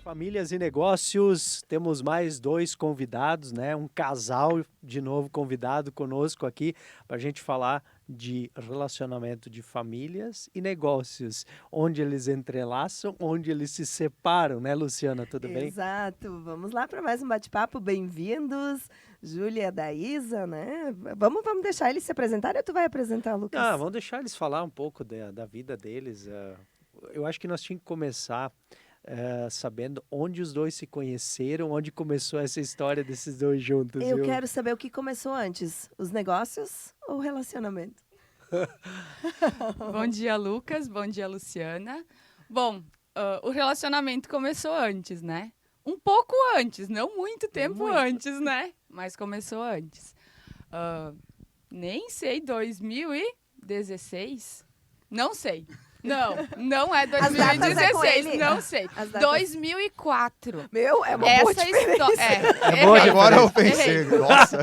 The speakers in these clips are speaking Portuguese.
Famílias e negócios, temos mais dois convidados, né? Um casal de novo convidado conosco aqui para a gente falar de relacionamento de famílias e negócios, onde eles entrelaçam, onde eles se separam, né, Luciana? Tudo bem? Exato. Vamos lá para mais um bate-papo. Bem-vindos, Júlia e a Daísa, né? Vamos deixar eles se apresentarem ou tu vai apresentar, Lucas? Vamos deixar eles falar um pouco da vida deles. Eu acho que nós tínhamos que começar sabendo onde os dois se conheceram, onde começou essa história desses dois juntos. Eu viu? quero saber o que começou antes, os negócios ou o relacionamento? Bom dia, Lucas. Bom dia, Luciana. Bom, o relacionamento começou antes, né? Um pouco antes, não muito tempo antes, né? Mas começou antes. Nem sei, 2016? Não sei. Não é As datas é com 2016, ele? não sei. As datas- 2004. Meu, é uma boa Essa diferença. história. boa Agora eu Errei. pensei, nossa.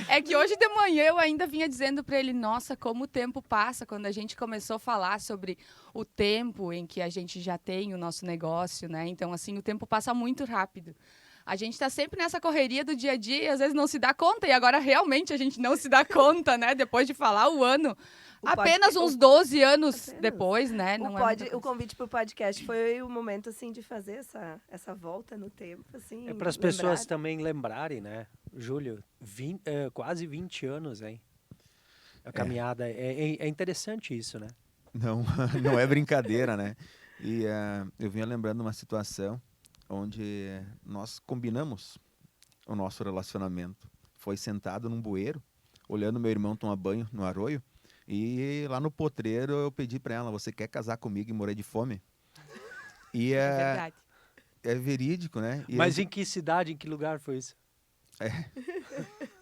É que hoje de manhã eu ainda vinha dizendo para ele, nossa, como o tempo passa, quando a gente começou a falar sobre o tempo em que a gente já tem o nosso negócio, né? Então, assim, o tempo passa muito rápido. A gente está sempre nessa correria do dia a dia e às vezes não se dá conta, e agora realmente a gente não se dá conta, né? Depois de falar o ano, apenas uns 12 anos Apenas. depois, né? Não é muita O coisa. convite para o podcast foi o momento assim de fazer essa volta no tempo, assim. É para as pessoas também lembrarem, né? Júlio, quase 20 anos, hein? A caminhada. É interessante isso, né? Não, não é brincadeira, né? E eu vinha lembrando uma situação onde nós combinamos o nosso relacionamento. Foi sentado num bueiro, olhando meu irmão tomar banho no arroio, e lá no potreiro eu pedi para ela, você quer casar comigo e morrer de fome? E É verdade. é verídico, né? E Mas em que cidade, em que lugar foi isso?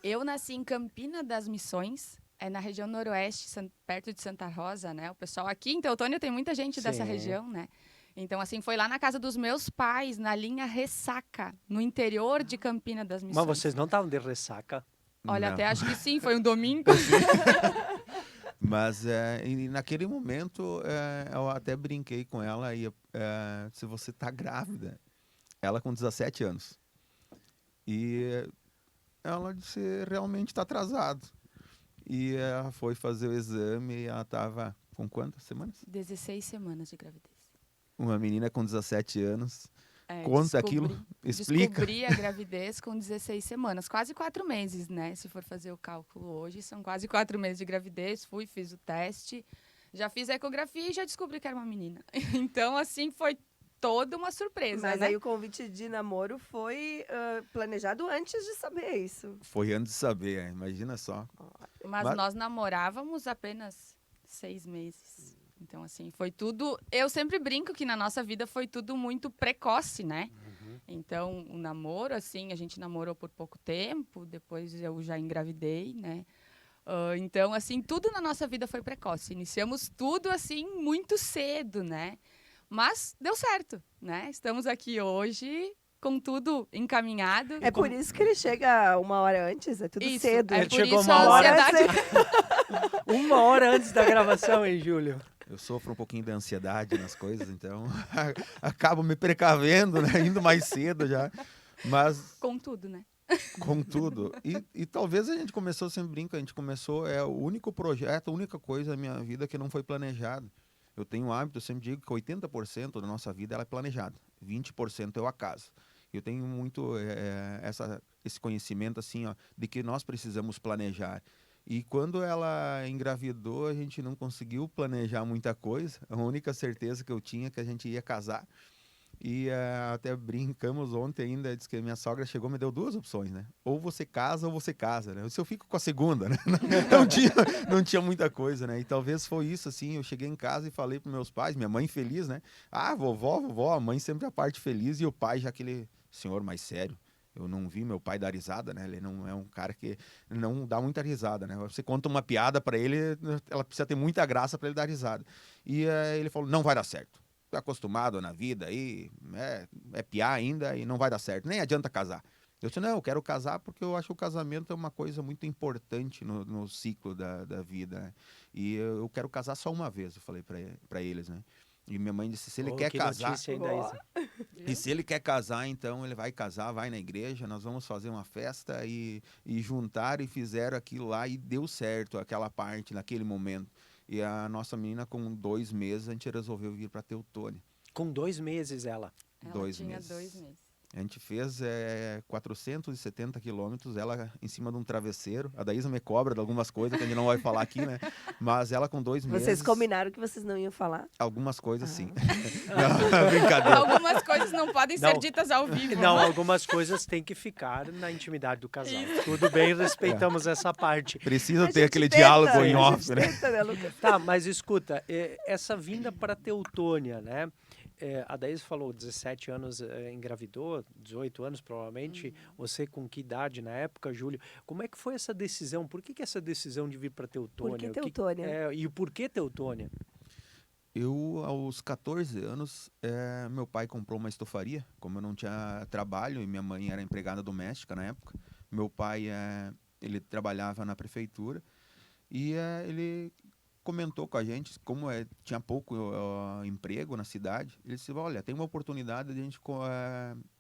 Eu nasci em Campina das Missões, é na região noroeste, perto de Santa Rosa, né? O pessoal aqui em Teutônia tem muita gente dessa Sim. região, né? Então, assim, foi lá na casa dos meus pais, na linha Ressaca, no interior de Campina das Missões. Mas vocês não estavam de ressaca? Olha, Não. até acho que sim, foi um domingo. Mas e naquele momento eu até brinquei com ela e se você tá grávida, ela com 17 anos. E ela disse, realmente está atrasado. E ela foi fazer o exame e ela estava com quantas semanas? 16 semanas de gravidez. Uma menina com 17 anos. Conta aquilo, explica. Descobri a gravidez com 16 semanas, quase 4 meses, né? Se for fazer o cálculo hoje, são quase 4 meses de gravidez. Fiz o teste, já fiz a ecografia e já descobri que era uma menina. Então, assim, foi toda uma surpresa, Mas né? aí o convite de namoro foi planejado antes de saber isso. Foi antes de saber, imagina só. Mas nós namorávamos apenas 6 meses. Então, assim, foi tudo... Eu sempre brinco que na nossa vida foi tudo muito precoce, né? Então, o namoro, assim, a gente namorou por pouco tempo, depois eu já engravidei, né? Então, assim, tudo na nossa vida foi precoce. Iniciamos tudo, assim, muito cedo, né? Mas deu certo, né? Estamos aqui hoje com tudo encaminhado. É por isso que ele chega 1 hora antes, é tudo Isso, cedo. é Ele por chegou isso uma a hora ansiedade. 1 hora antes da gravação, hein, Júlio? Eu sofro um pouquinho de ansiedade nas coisas, então acabo me precavendo, né? Indo mais cedo já. Mas Com tudo, né? com tudo. E talvez a gente começou, sempre brinco, a gente começou, é o único projeto, a única coisa da minha vida que não foi planejado. Eu tenho um hábito, eu sempre digo que 80% da nossa vida ela é planejada, 20% é o acaso. Eu tenho muito esse conhecimento assim, ó, de que nós precisamos planejar. E quando ela engravidou, a gente não conseguiu planejar muita coisa. A única certeza que eu tinha é que a gente ia casar. E até brincamos ontem ainda, disse que a minha sogra chegou e me deu 2 opções, né? Ou você casa ou você casa, né? Se eu fico com a segunda, né? Não tinha muita coisa, né? E talvez foi isso, assim, eu cheguei em casa e falei para meus pais, minha mãe feliz, né? Ah, vovó, a mãe sempre a parte feliz e o pai já aquele senhor mais sério. Eu não vi meu pai dar risada, né? Ele não é um cara que não dá muita risada, né? Você conta uma piada para ele, ela precisa ter muita graça para ele dar risada. E ele falou, não vai dar certo. Tô acostumado na vida aí, é piar ainda e não vai dar certo. Nem adianta casar. Eu disse, não, eu quero casar porque eu acho que o casamento é uma coisa muito importante no ciclo da vida, né? E eu quero casar só uma vez, eu falei para eles, né? E minha mãe disse, se ele Oh, quer que casar, notícia, hein, Daísa? e se ele quer casar, então ele vai casar, vai na igreja, nós vamos fazer uma festa e juntaram e fizeram aquilo lá e deu certo aquela parte naquele momento. E a nossa menina, com 2 meses, a gente resolveu vir para Teutônia. Com 2 meses ela. Ela 2 tinha meses. 2 meses. A gente fez 470 quilômetros, ela em cima de um travesseiro. A Daísa me cobra de algumas coisas que a gente não vai falar aqui, né? Mas ela com 2 meses... Vocês combinaram que vocês não iam falar? Algumas coisas, sim. Ah. Não, brincadeira. Algumas coisas não podem ser Não. ditas ao vivo. Não, algumas coisas têm que ficar na intimidade do casal. Tudo bem, respeitamos essa parte. Precisa A ter gente aquele tenta, diálogo em a off, gente né? tenta, né, Lucas? Tá, mas escuta, essa vinda para Teutônia, né? A Daísa falou 17 anos engravidou, 18 anos provavelmente. Você com que idade na época, Júlio? Como é que foi essa decisão? Por que essa decisão de vir para Teutônia? Por que O Teutônia? e o porquê Teutônia? Eu, aos 14 anos, meu pai comprou uma estofaria. Como eu não tinha trabalho e minha mãe era empregada doméstica na época, meu pai ele trabalhava na prefeitura e ele comentou com a gente, como tinha pouco emprego na cidade, ele disse, olha, tem uma oportunidade de a gente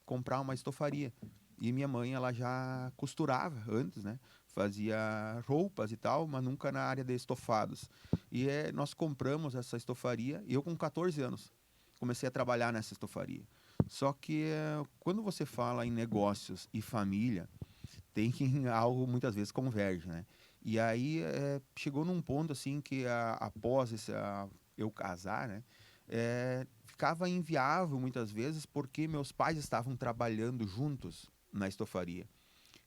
comprar uma estofaria. E minha mãe, ela já costurava antes, né? Fazia roupas e tal, mas nunca na área de estofados. E nós compramos essa estofaria, e eu com 14 anos comecei a trabalhar nessa estofaria. Só que quando você fala em negócios e família, tem algo muitas vezes converge, né? E aí chegou num ponto assim que após eu casar, né, ficava inviável muitas vezes porque meus pais estavam trabalhando juntos na estofaria.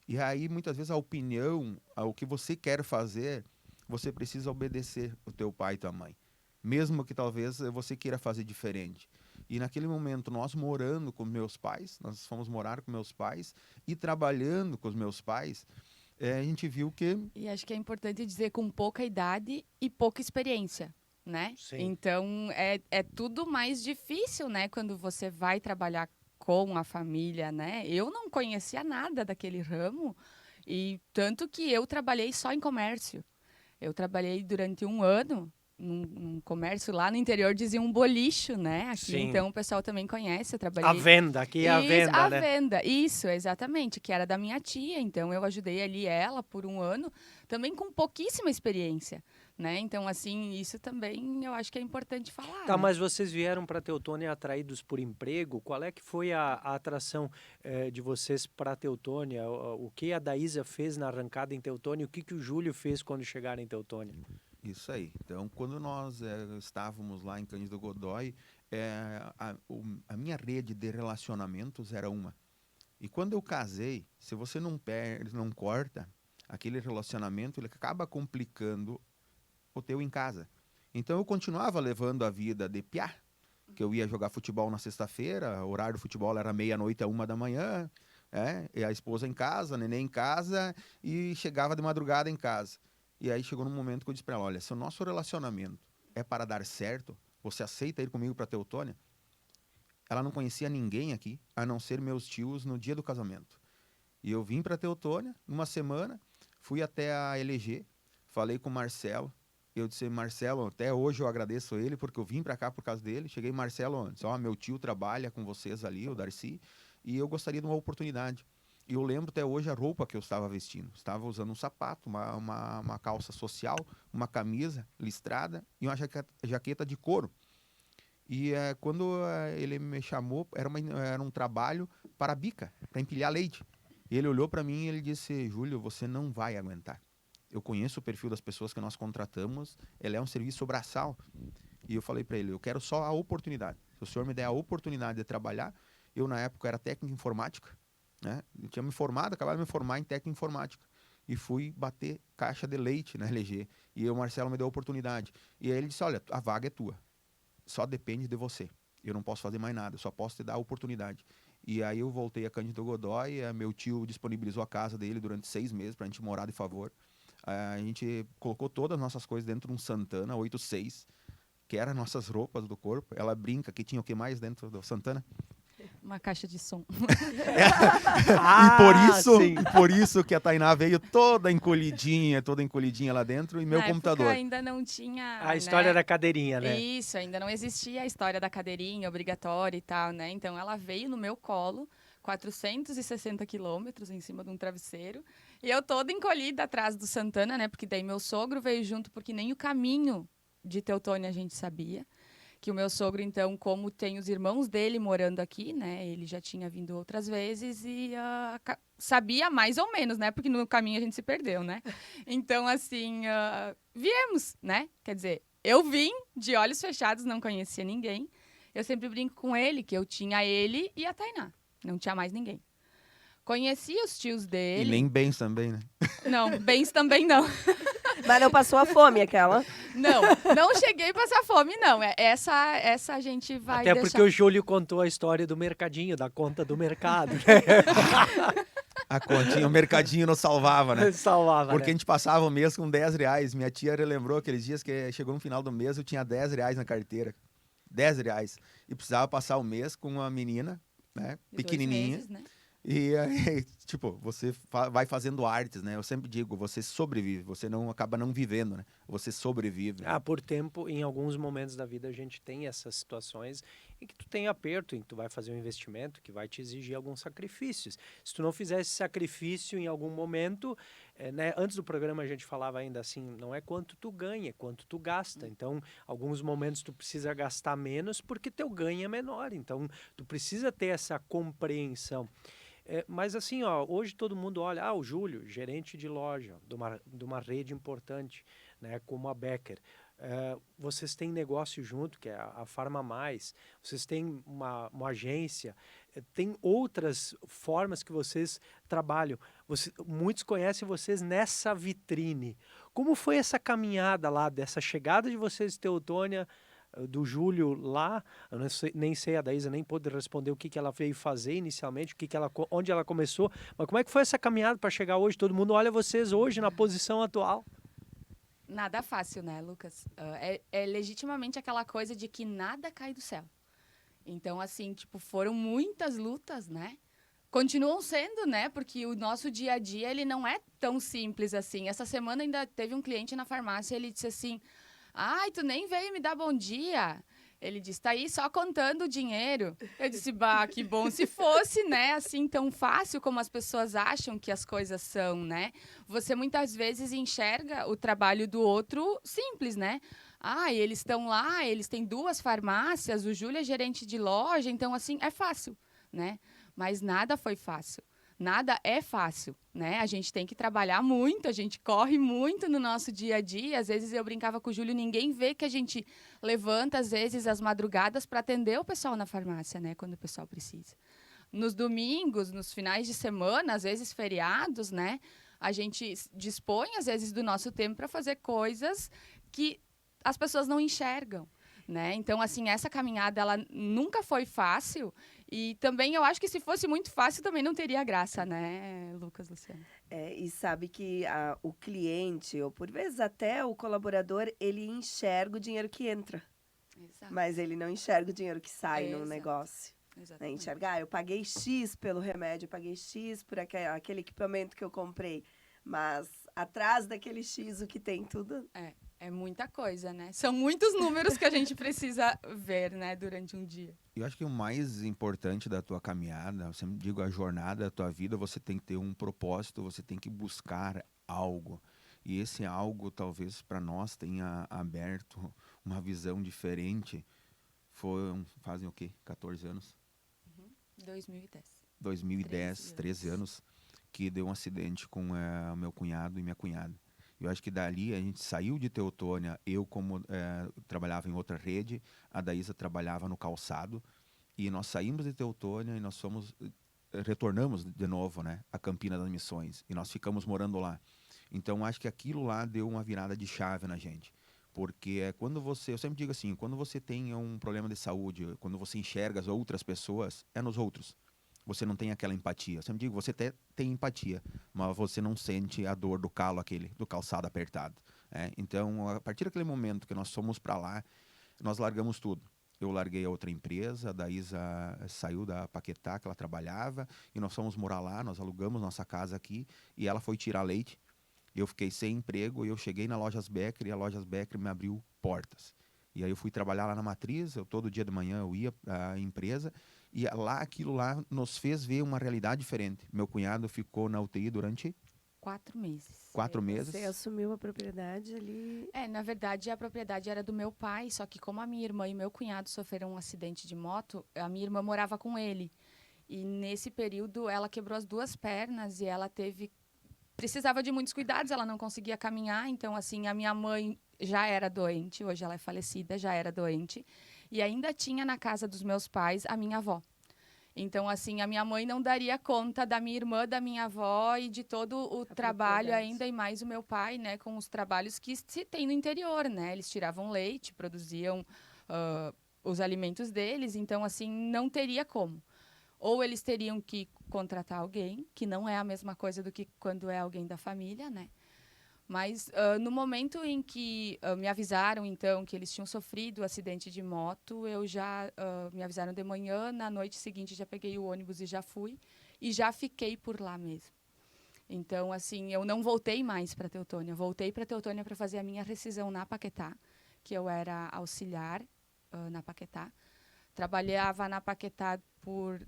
E aí muitas vezes a opinião, o que você quer fazer, você precisa obedecer o teu pai e tua mãe, mesmo que talvez você queira fazer diferente. E naquele momento, nós morando com meus pais, nós fomos morar com meus pais e trabalhando com os meus pais, a gente viu que... E acho que é importante dizer com pouca idade e pouca experiência, né? Sim. Então, é tudo mais difícil, né? Quando você vai trabalhar com a família, né? Eu não conhecia nada daquele ramo e tanto que eu trabalhei só em comércio. Eu trabalhei durante 1 ano num comércio lá no interior, dizia um bolicho, né? Aqui, Sim. então, o pessoal também conhece. Eu trabalhei... A venda, aqui é a Isso, venda, a né? venda, isso, exatamente, que era da minha tia, então eu ajudei ali ela por 1 ano, também com pouquíssima experiência, né? Então, assim, isso também eu acho que é importante falar, Tá, né? mas vocês vieram para Teutônia atraídos por emprego? Qual é que foi a atração de vocês para Teutônia? O que a Daísa fez na arrancada em Teutônia? O que o Júlio fez quando chegaram em Teutônia? Isso aí. Então, quando nós estávamos lá em Cândido Godói, a minha rede de relacionamentos era uma. E quando eu casei, se você não corta aquele relacionamento, ele acaba complicando o teu em casa. Então, eu continuava levando a vida de piá, que eu ia jogar futebol na sexta-feira, o horário do futebol era meia-noite a 1h, e a esposa em casa, neném em casa, e chegava de madrugada em casa. E aí chegou num momento que eu disse para ela, olha, se o nosso relacionamento é para dar certo, você aceita ir comigo para Teutônia? Ela não conhecia ninguém aqui, a não ser meus tios no dia do casamento. E eu vim para Teutônia, numa semana, fui até a LG, falei com o Marcelo, eu disse, Marcelo, até hoje eu agradeço ele, porque eu vim para cá por causa dele, cheguei, Marcelo, disse, meu tio trabalha com vocês ali, o Darcy, e eu gostaria de uma oportunidade. E eu lembro até hoje a roupa que eu estava vestindo. Estava usando um sapato, uma calça social, uma camisa listrada e uma jaqueta de couro. E quando ele me chamou, era um trabalho para bica, para empilhar leite. E ele olhou para mim e ele disse, Júlio, você não vai aguentar. Eu conheço o perfil das pessoas que nós contratamos, ele é um serviço braçal. E eu falei para ele, eu quero só a oportunidade. Se o senhor me der a oportunidade de trabalhar, eu na época era técnico em informática, né? Eu tinha me formado, acabado de me formar em técnica informática. E fui bater caixa de leite na LG. E o Marcelo me deu a oportunidade. E aí ele disse, olha, a vaga é tua. Só depende de você. Eu não posso fazer mais nada, eu só posso te dar a oportunidade. E aí eu voltei a Cândido Godói, meu tio disponibilizou a casa dele durante 6 meses para a gente morar de favor. A gente colocou todas as nossas coisas dentro de um Santana 86, que eram nossas roupas do corpo. Ela brinca que tinha o que mais dentro do Santana? Uma caixa de som. Sim. E por isso que a Tainá veio toda encolhidinha lá dentro e meu Na computador. época ainda não tinha, A história né? da cadeirinha, né? Isso, ainda não existia a história da cadeirinha obrigatória e tal, né? Então ela veio no meu colo, 460 quilômetros em cima de um travesseiro, e eu toda encolhida atrás do Santana, né? Porque daí meu sogro veio junto, porque nem o caminho de Teutônia a gente sabia. Que o meu sogro, então, como tem os irmãos dele morando aqui, né? Ele já tinha vindo outras vezes e sabia mais ou menos, né? Porque no caminho a gente se perdeu, né? Então, assim, viemos, né? Quer dizer, eu vim de olhos fechados, não conhecia ninguém. Eu sempre brinco com ele que eu tinha ele e a Tainá. Não tinha mais ninguém. Conhecia os tios E dele. nem bens também, né? Não, bens também não. Mas não passou a fome aquela? Não cheguei a passar fome, não. Essa a gente vai Até deixar. porque o Júlio contou a história do mercadinho, da conta do mercado. A continha, o mercadinho nos salvava, né? Salvava, Porque a né? gente passava o mês com 10 reais. Minha tia relembrou aqueles dias que chegou no final do mês, eu tinha 10 reais na carteira. 10 reais. E precisava passar o mês com uma menina, né? De 2 Pequenininha. meses, né? E aí, tipo, você vai fazendo artes, né? Eu sempre digo, você sobrevive, você não acaba não vivendo, né? Você sobrevive. Por tempo, em alguns momentos da vida, a gente tem essas situações em que tu tem aperto, em que tu vai fazer um investimento que vai te exigir alguns sacrifícios. Se tu não fizer esse sacrifício em algum momento, né? Antes do programa a gente falava ainda assim, não é quanto tu ganha, é quanto tu gasta. Então, alguns momentos tu precisa gastar menos porque teu ganho é menor. Então, tu precisa ter essa compreensão. Mas assim, ó, hoje todo mundo olha, o Júlio, gerente de loja de uma rede importante, né, como a Becker. Vocês têm negócio junto, que é a Farma Mais, vocês têm uma agência, tem outras formas que vocês trabalham. Muitos conhecem vocês nessa vitrine. Como foi essa caminhada lá, dessa chegada de vocês de Teutônia, do Júlio lá? Eu nem sei, a Daísa nem pôde responder o que ela veio fazer inicialmente, onde ela começou, mas como é que foi essa caminhada para chegar hoje? Todo mundo olha vocês hoje na posição atual. Nada fácil, né, Lucas? É legitimamente aquela coisa de que nada cai do céu. Então, assim, tipo, foram muitas lutas, né? Continuam sendo, né? Porque o nosso dia a dia, ele não é tão simples assim. Essa semana ainda teve um cliente na farmácia, ele disse assim: ai, tu nem veio me dar bom dia. Ele disse, tá aí só contando o dinheiro. Eu disse, bah, que bom se fosse, né? Assim, tão fácil como as pessoas acham que as coisas são, né? Você muitas vezes enxerga o trabalho do outro simples, né? Eles estão lá, eles têm 2 farmácias, o Júlio é gerente de loja, então, assim, é fácil, né? Mas nada foi fácil. Nada é fácil, né? A gente tem que trabalhar muito, a gente corre muito no nosso dia a dia. Às vezes eu brincava com o Júlio, ninguém vê que a gente levanta, às vezes, as madrugadas para atender o pessoal na farmácia, né? Quando o pessoal precisa. Nos domingos, nos finais de semana, às vezes feriados, né? A gente dispõe, às vezes, do nosso tempo para fazer coisas que as pessoas não enxergam, né? Então, assim, essa caminhada, ela nunca foi fácil. E também eu acho que se fosse muito fácil, também não teria graça, né, Lucas, Luciano? E sabe que o cliente, ou por vezes até o colaborador, ele enxerga o dinheiro que entra. Exato. Mas ele não enxerga o dinheiro que sai no Exato. negócio. Né? Exatamente. Enxergar, eu paguei X pelo remédio, eu paguei X por aquele equipamento que eu comprei. Mas atrás daquele X, o que tem tudo... É muita coisa, né? São muitos números que a gente precisa ver, né, durante um dia. Eu acho que o mais importante da tua caminhada, eu sempre digo, a jornada da tua vida, você tem que ter um propósito, você tem que buscar algo. E esse algo, talvez, para nós, tenha aberto uma visão diferente. Fazem o quê? 14 anos? 2010. 2010, 13 anos, que deu um acidente com o meu cunhado e minha cunhada. Eu acho que dali a gente saiu de Teutônia, eu como trabalhava em outra rede, a Daísa trabalhava no calçado, e nós saímos de Teutônia e nós retornamos de novo, né, a Campina das Missões, e nós ficamos morando lá. Então acho que aquilo lá deu uma virada de chave na gente, porque quando eu sempre digo assim, quando você tem um problema de saúde, quando você enxerga as outras pessoas, é nos outros. Você não tem aquela empatia. Eu sempre digo, você até tem empatia, mas você não sente a dor do calo do calçado apertado. Então, a partir daquele momento que nós fomos para lá, nós largamos tudo. eu larguei a outra empresa, a Daísa saiu da Paquetá, que ela trabalhava, e nós fomos morar lá, nós alugamos nossa casa aqui, e ela foi tirar leite. Eu fiquei sem emprego, e eu cheguei na Lojas Becker, e a Lojas Becker me abriu portas. E aí eu fui trabalhar lá na Matriz, todo dia de manhã eu ia à empresa, e lá aquilo lá nos fez ver uma realidade diferente. Meu cunhado ficou na UTI durante 4 meses. 4 meses. Você assumiu a propriedade ali. Na verdade, a propriedade era do meu pai, só que como a minha irmã e meu cunhado sofreram um acidente de moto, a minha irmã morava com ele. E nesse período, ela quebrou as 2 pernas e ela precisava de muitos cuidados, ela não conseguia caminhar, então, assim, a minha mãe já era doente, hoje ela é falecida, já era doente, e ainda tinha na casa dos meus pais a minha avó. Então, assim, a minha mãe não daria conta da minha irmã, da minha avó e de todo o trabalho ainda, e mais o meu pai, né, com os trabalhos que se tem no interior, né? Eles tiravam leite, produziam os alimentos deles, então, assim, não teria como. Ou eles teriam que contratar alguém, que não é a mesma coisa do que quando é alguém da família, né? Mas no momento em que me avisaram, então, que eles tinham sofrido um acidente de moto, eu já me avisaram de manhã, na noite seguinte já peguei o ônibus e já fui, e já fiquei por lá mesmo. Então, assim, eu não voltei mais para Teutônia, voltei para Teutônia para fazer a minha rescisão na Paquetá, que eu era auxiliar na Paquetá. Trabalhava na Paquetá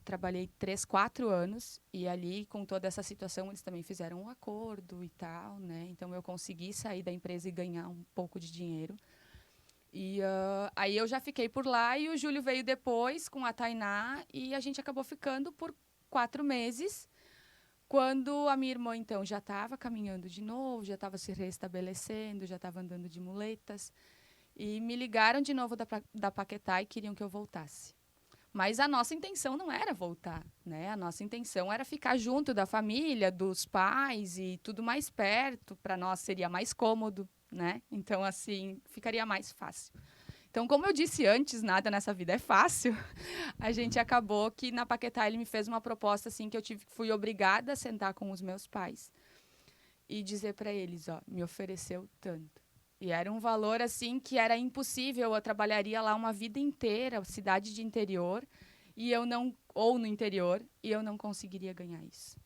trabalhei 3, 4 anos, e ali, com toda essa situação, eles também fizeram um acordo e tal, né? Então, eu consegui sair da empresa e ganhar um pouco de dinheiro. E aí eu já fiquei por lá, e o Júlio veio depois com a Tainá, e a gente acabou ficando por 4 meses, quando a minha irmã, então, já estava caminhando de novo, já estava se restabelecendo, já estava andando de muletas. E me ligaram de novo da Paquetá e queriam que eu voltasse. Mas a nossa intenção não era voltar, né? A nossa intenção era ficar junto da família, dos pais e tudo mais perto. Para nós seria mais cômodo, né? Então, assim, ficaria mais fácil. Então, como eu disse antes, nada nessa vida é fácil. A gente acabou que na Paquetá ele me fez uma proposta assim que fui obrigada a sentar com os meus pais e dizer para eles, me ofereceu tanto. E era um valor, assim, que era impossível. Eu trabalharia lá uma vida inteira, cidade de interior, ou no interior, e eu não conseguiria ganhar isso.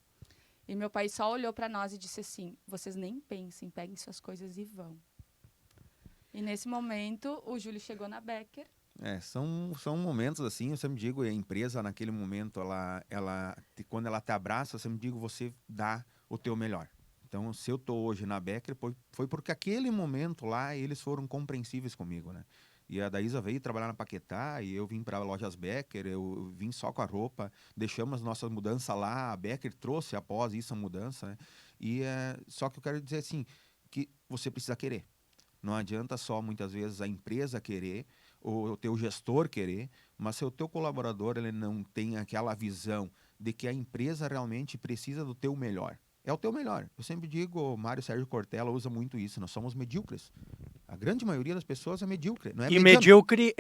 E meu pai só olhou para nós e disse assim, vocês nem pensem, peguem suas coisas e vão. E nesse momento, o Júlio chegou na Becker. São momentos assim, eu sempre digo, a empresa naquele momento, quando ela te abraça, eu sempre digo, você dá o teu melhor. Então, se eu estou hoje na Becker, foi porque aquele momento lá, eles foram compreensíveis comigo, né? E a Daísa veio trabalhar na Paquetá, e eu vim para Lojas Becker, eu vim só com a roupa, deixamos nossas mudanças lá, a Becker trouxe após isso a mudança, né? Só que eu quero dizer assim, que você precisa querer. Não adianta só, muitas vezes, a empresa querer, ou o teu gestor querer, mas se o teu colaborador ele não tem aquela visão de que a empresa realmente precisa do teu melhor. É o teu melhor. Eu sempre digo, o Mário Sérgio Cortella usa muito isso, nós somos medíocres. A grande maioria das pessoas é medíocre, não é mediano. Medíocre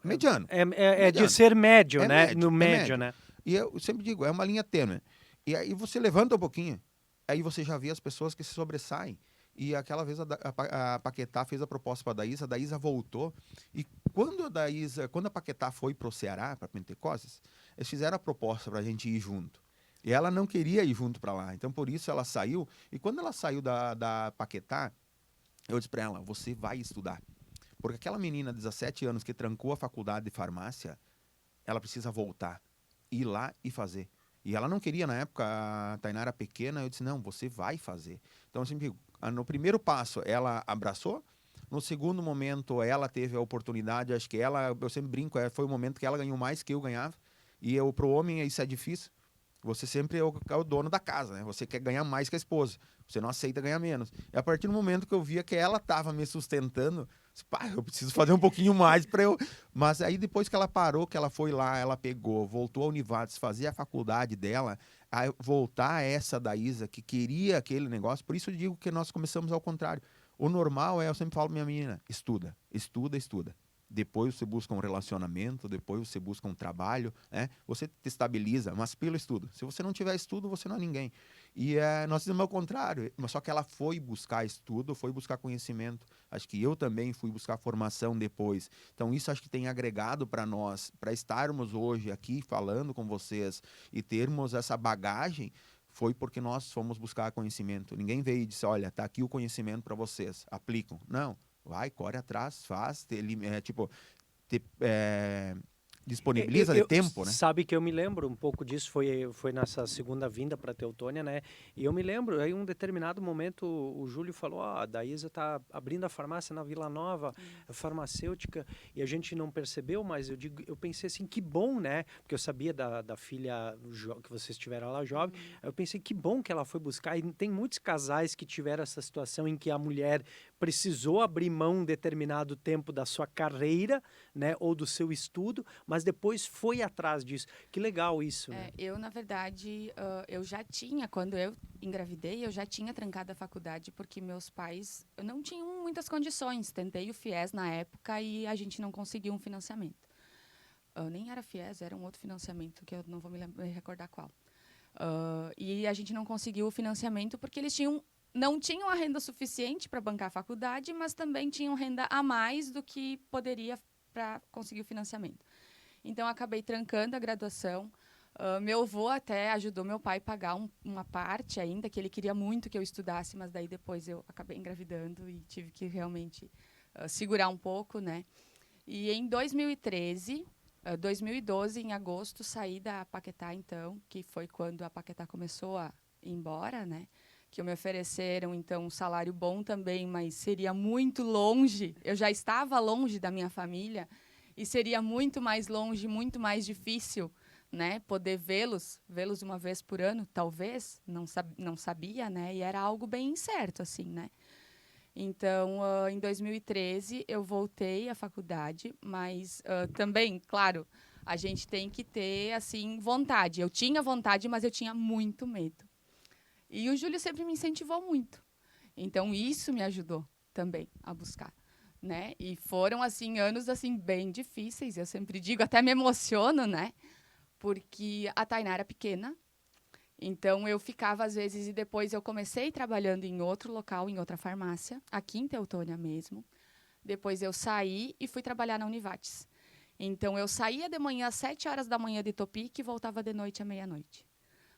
mediano. É de ser médio, né? Médio, no médio, né? E eu sempre digo, é uma linha tênue. E aí você levanta um pouquinho, aí você já vê as pessoas que se sobressaem. E aquela vez a Paquetá fez a proposta para a Daísa voltou. E quando a Paquetá foi para o Ceará, para Pentecostes, eles fizeram a proposta para a gente ir junto. E ela não queria ir junto para lá. Então, por isso, ela saiu. E quando ela saiu da Paquetá, eu disse para ela, você vai estudar. Porque aquela menina de 17 anos que trancou a faculdade de farmácia, ela precisa voltar, ir lá e fazer. E ela não queria, na época, a Tainá era pequena, eu disse, não, você vai fazer. Então, eu sempre digo, no primeiro passo, ela abraçou. No segundo momento, ela teve a oportunidade, acho que eu sempre brinco, foi o momento que ela ganhou mais que eu ganhava. E para o homem, isso é difícil. Você sempre é o dono da casa, né? Você quer ganhar mais que a esposa. Você não aceita ganhar menos. E a partir do momento que eu via que ela estava me sustentando, eu preciso fazer um pouquinho mais para eu... Mas aí depois que ela parou, que ela foi lá, ela pegou, voltou à Univates, fazia a faculdade dela, a voltar essa Daísa que queria aquele negócio. Por isso eu digo que nós começamos ao contrário. O normal eu sempre falo para minha menina, estuda, estuda, estuda. depois você busca um relacionamento, depois você busca um trabalho, né? Você te estabiliza, mas pelo estudo. Se você não tiver estudo, você não é ninguém. E nós fizemos ao contrário, mas só que ela foi buscar estudo, foi buscar conhecimento. Acho que eu também fui buscar formação depois. Então isso acho que tem agregado para nós, para estarmos hoje aqui falando com vocês e termos essa bagagem, foi porque nós fomos buscar conhecimento. Ninguém veio e disse, olha, tá aqui o conhecimento para vocês, aplicam. Não. Vai, corre atrás, faz, disponibiliza de tempo, né? Sabe que eu me lembro um pouco disso, foi nessa segunda vinda para Teutônia, né? E eu me lembro, aí em um determinado momento o Júlio falou, a Daísa tá abrindo a farmácia na Vila Nova, farmacêutica, e a gente não percebeu, mas eu pensei assim, que bom, né? Porque eu sabia da filha que vocês tiveram lá jovem, eu pensei, que bom que ela foi buscar, e tem muitos casais que tiveram essa situação em que a mulher precisou abrir mão um determinado tempo da sua carreira, né, ou do seu estudo, mas depois foi atrás disso. Que legal isso, né? Eu, na verdade, eu já tinha, quando eu engravidei, eu já tinha trancado a faculdade, porque meus pais não tinham muitas condições. Tentei o FIES na época e a gente não conseguiu um financiamento. Nem era FIES, era um outro financiamento, que eu não vou me recordar qual. E a gente não conseguiu o financiamento porque eles não tinham a renda suficiente para bancar a faculdade, mas também tinham renda a mais do que poderia para conseguir o financiamento. Então, acabei trancando a graduação. Meu avô até ajudou meu pai a pagar uma parte ainda, que ele queria muito que eu estudasse, mas daí depois eu acabei engravidando e tive que realmente segurar um pouco, né? E em 2013, 2012, em agosto, saí da Paquetá, então, que foi quando a Paquetá começou a ir embora, né? Que me ofereceram, então, um salário bom também, mas seria muito longe. Eu já estava longe da minha família e seria muito mais longe, muito mais difícil, né? Poder vê-los uma vez por ano, talvez, não sabia, né? E era algo bem incerto, assim, né? Então, em 2013, eu voltei à faculdade, mas também, claro, a gente tem que ter, assim, vontade. Eu tinha vontade, mas eu tinha muito medo. E o Júlio sempre me incentivou muito. Então, isso me ajudou também a buscar, né? E foram, assim, anos, assim, bem difíceis. Eu sempre digo, até me emociono, né? Porque a Tainá era pequena. Então, eu ficava, às vezes, e depois eu comecei trabalhando em outro local, em outra farmácia, aqui em Teutônia mesmo. Depois eu saí e fui trabalhar na Univates. Então, eu saía de manhã às 7 horas da manhã de Topic e voltava de noite à meia-noite.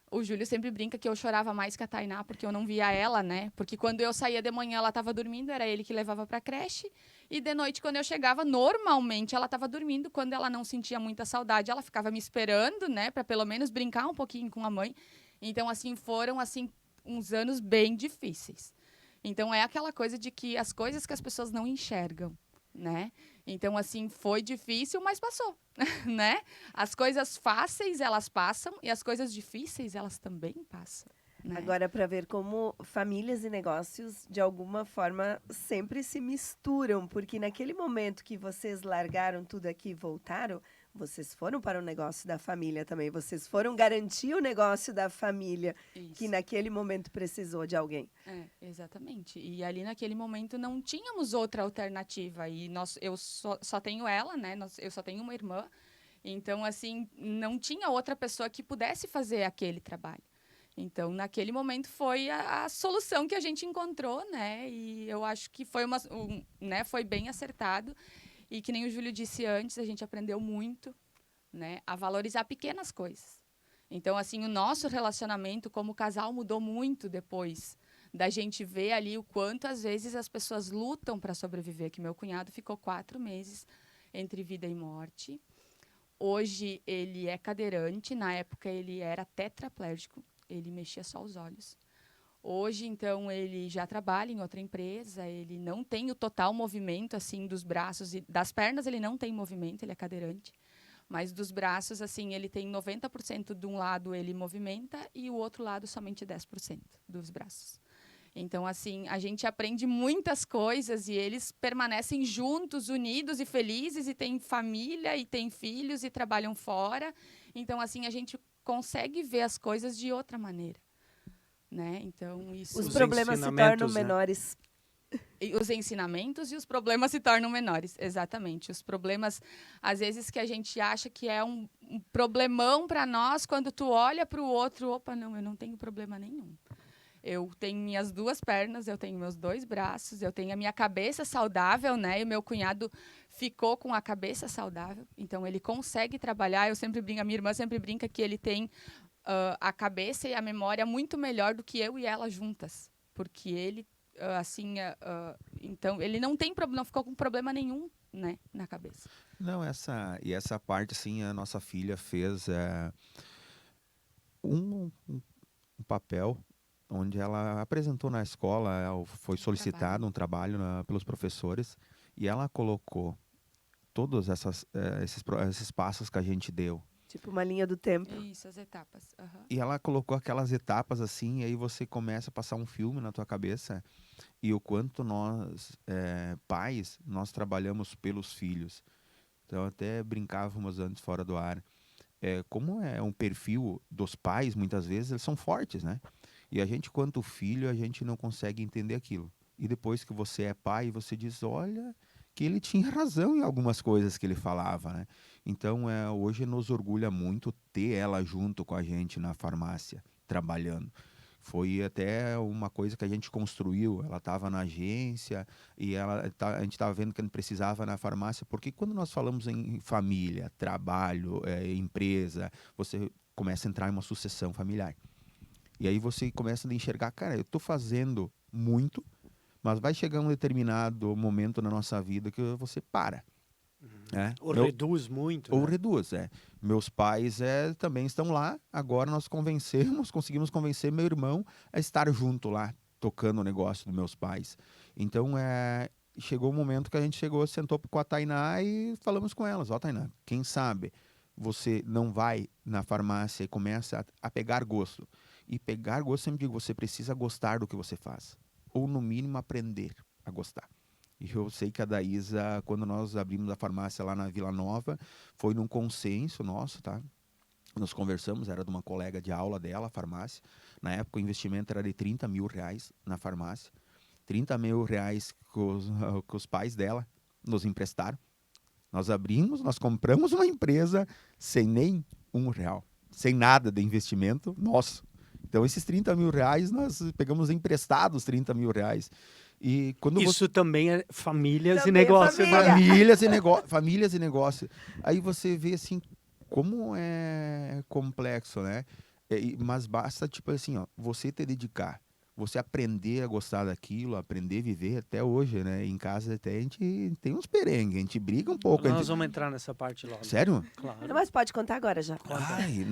O Júlio sempre brinca que eu chorava mais que a Tainá, porque eu não via ela, né? Porque quando eu saía de manhã, ela estava dormindo, era ele que levava para a creche. E de noite, quando eu chegava, normalmente ela estava dormindo. Quando ela não sentia muita saudade, ela ficava me esperando, né? Para pelo menos brincar um pouquinho com a mãe. Então, assim, foram assim uns anos bem difíceis. Então, é aquela coisa de que as coisas que as pessoas não enxergam, né? Então, assim, foi difícil, mas passou, né? As coisas fáceis, elas passam, e as coisas difíceis, elas também passam. Né? Agora, para ver como famílias e negócios, de alguma forma, sempre se misturam, porque naquele momento que vocês largaram tudo aqui e voltaram, vocês foram para o negócio da família também, vocês foram garantir o negócio da família, Isso. que naquele momento precisou de alguém. Exatamente. E ali naquele momento não tínhamos outra alternativa. E eu só tenho ela, né? Eu só tenho uma irmã. Então, assim, não tinha outra pessoa que pudesse fazer aquele trabalho. Então, naquele momento foi a solução que a gente encontrou, né? E eu acho que foi né? Foi bem acertado. E que nem o Júlio disse antes, a gente aprendeu muito, né? A valorizar pequenas coisas. Então, assim, o nosso relacionamento como casal mudou muito depois da gente ver ali o quanto, às vezes, as pessoas lutam para sobreviver. Que meu cunhado ficou 4 meses entre vida e morte. Hoje, ele é cadeirante. Na época, ele era tetraplégico. Ele mexia só os olhos. Hoje, então, ele já trabalha em outra empresa. Ele não tem o total movimento, assim, dos braços e das pernas. Ele não tem movimento, ele é cadeirante. Mas dos braços, assim, ele tem 90% de um lado ele movimenta e o outro lado somente 10% dos braços. Então, assim, a gente aprende muitas coisas e eles permanecem juntos, unidos e felizes, e têm família, e têm filhos, e trabalham fora. Então, assim, a gente consegue ver as coisas de outra maneira, né? Então, isso... Os problemas se tornam menores. e os ensinamentos e os problemas se tornam menores. Exatamente. Os problemas, às vezes, que a gente acha que é um problemão para nós, quando tu olha para o outro, opa, não, eu não tenho problema nenhum. Eu tenho minhas 2 pernas, eu tenho meus 2 braços, eu tenho a minha cabeça saudável, né? E o meu cunhado ficou com a cabeça saudável, então ele consegue trabalhar. Eu sempre brinco, a minha irmã sempre brinca que ele tem a cabeça e a memória muito melhor do que eu e ela juntas, porque ele então ele não tem problema, não ficou com problema nenhum, né, na cabeça. Não, essa parte, assim, a nossa filha fez um papel onde ela apresentou na escola, foi solicitado um trabalho pelos professores, e ela colocou todos esses passos que a gente deu. Tipo uma linha do tempo. Isso, as etapas. Aham. E ela colocou aquelas etapas assim, e aí você começa a passar um filme na tua cabeça, e o quanto nós, pais, nós trabalhamos pelos filhos. Então até brincávamos antes fora do ar. Como é um perfil dos pais, muitas vezes eles são fortes, né? E a gente, quanto filho, a gente não consegue entender aquilo. E depois que você é pai, você diz, olha, que ele tinha razão em algumas coisas que ele falava, né? Então, hoje nos orgulha muito ter ela junto com a gente na farmácia, trabalhando. Foi até uma coisa que a gente construiu. Ela estava na agência e a gente estava vendo que não precisava na farmácia, porque quando nós falamos em família, trabalho, empresa, você começa a entrar em uma sucessão familiar. E aí você começa a enxergar, cara, eu estou fazendo muito, mas vai chegar um determinado momento na nossa vida que você para. Ou reduz muito. Ou né? reduz, Meus pais também estão lá, agora nós conseguimos convencer meu irmão a estar junto lá, tocando o negócio dos meus pais. Então, chegou o momento que a gente sentou com a Tainá e falamos com elas, Tainá, quem sabe você não vai na farmácia e começa a pegar gosto. E pegar gosto, sempre digo, você precisa gostar do que você faz. Ou, no mínimo, aprender a gostar. E eu sei que a Daísa, quando nós abrimos a farmácia lá na Vila Nova, foi num consenso nosso, tá? Nós conversamos, era de uma colega de aula dela, a farmácia. Na época, o investimento era de R$30 mil na farmácia. R$30 mil que os pais dela nos emprestaram. Nós abrimos, nós compramos uma empresa sem nem R$1, sem nada de investimento nosso. Então, esses R$30 mil, nós pegamos emprestados R$30 mil. E quando Isso também é famílias Também e negócios. família. Famílias e negócios. Aí você vê, assim, como é complexo, né? Mas basta, tipo assim, você te dedicar, você aprender a gostar daquilo, aprender a viver até hoje, né? Em casa até a gente tem uns perengues, a gente briga um pouco. Nós vamos entrar nessa parte logo. Sério? Claro. Não, mas pode contar agora já. Ai,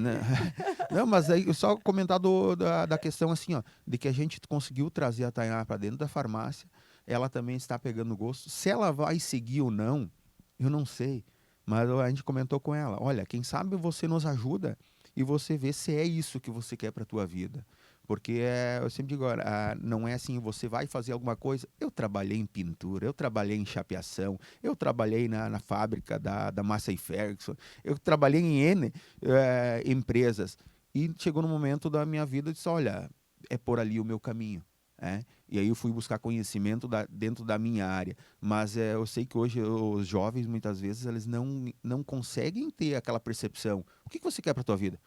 não, mas aí só comentar da questão assim, de que a gente conseguiu trazer a Tainá para dentro da farmácia, ela também está pegando gosto. Se ela vai seguir ou não, eu não sei, mas a gente comentou com ela, olha, quem sabe você nos ajuda e você vê se é isso que você quer para a tua vida. Porque eu sempre digo, não é assim, você vai fazer alguma coisa. Eu trabalhei em pintura, eu trabalhei em chapeação, eu trabalhei na fábrica da Massey Ferguson, eu trabalhei em N empresas. E chegou no momento da minha vida e disse, olha, é por ali o meu caminho. E aí eu fui buscar conhecimento dentro da minha área. Mas eu sei que hoje os jovens, muitas vezes, eles não conseguem ter aquela percepção. O que você quer para a tua vida?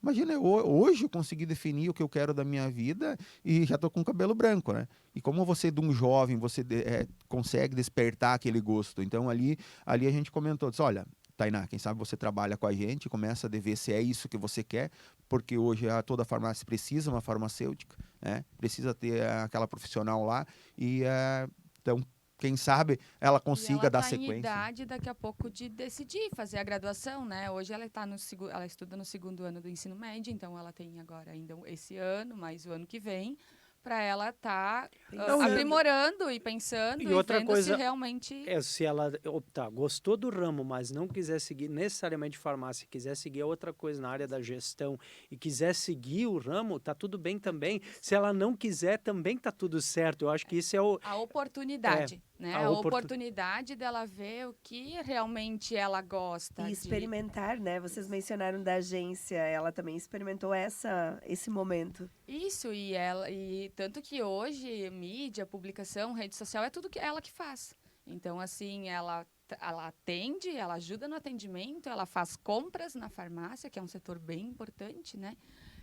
Imagina, hoje eu consegui definir o que eu quero da minha vida e já estou com o cabelo branco, né? E como você, de um jovem, você consegue despertar aquele gosto. Então, ali a gente comentou, disse, olha, Tainá, quem sabe você trabalha com a gente, começa a ver se é isso que você quer, porque hoje toda farmácia precisa uma farmacêutica, né? Precisa ter aquela profissional lá. Então, quem sabe ela consiga dar sequência. Em idade daqui a pouco de decidir fazer a graduação, né? Hoje ela ela estuda no 2º ano do ensino médio, então ela tem agora ainda esse ano, mais o ano que vem, para ela estar aprimorando e pensando E outra vendo coisa se realmente... se ela optar, gostou do ramo, mas não quiser seguir necessariamente farmácia, quiser seguir outra coisa na área da gestão e quiser seguir o ramo, tá tudo bem também. Se ela não quiser, também tá tudo certo. Eu acho que isso é a oportunidade, né? A A oportu- oportunidade dela ver o que realmente ela gosta. E experimentar, né? Vocês mencionaram da agência, ela também experimentou esse momento. Isso, e tanto que hoje, mídia, publicação, rede social, é tudo que ela que faz. Então, assim, ela atende, ela ajuda no atendimento, ela faz compras na farmácia, que é um setor bem importante, né?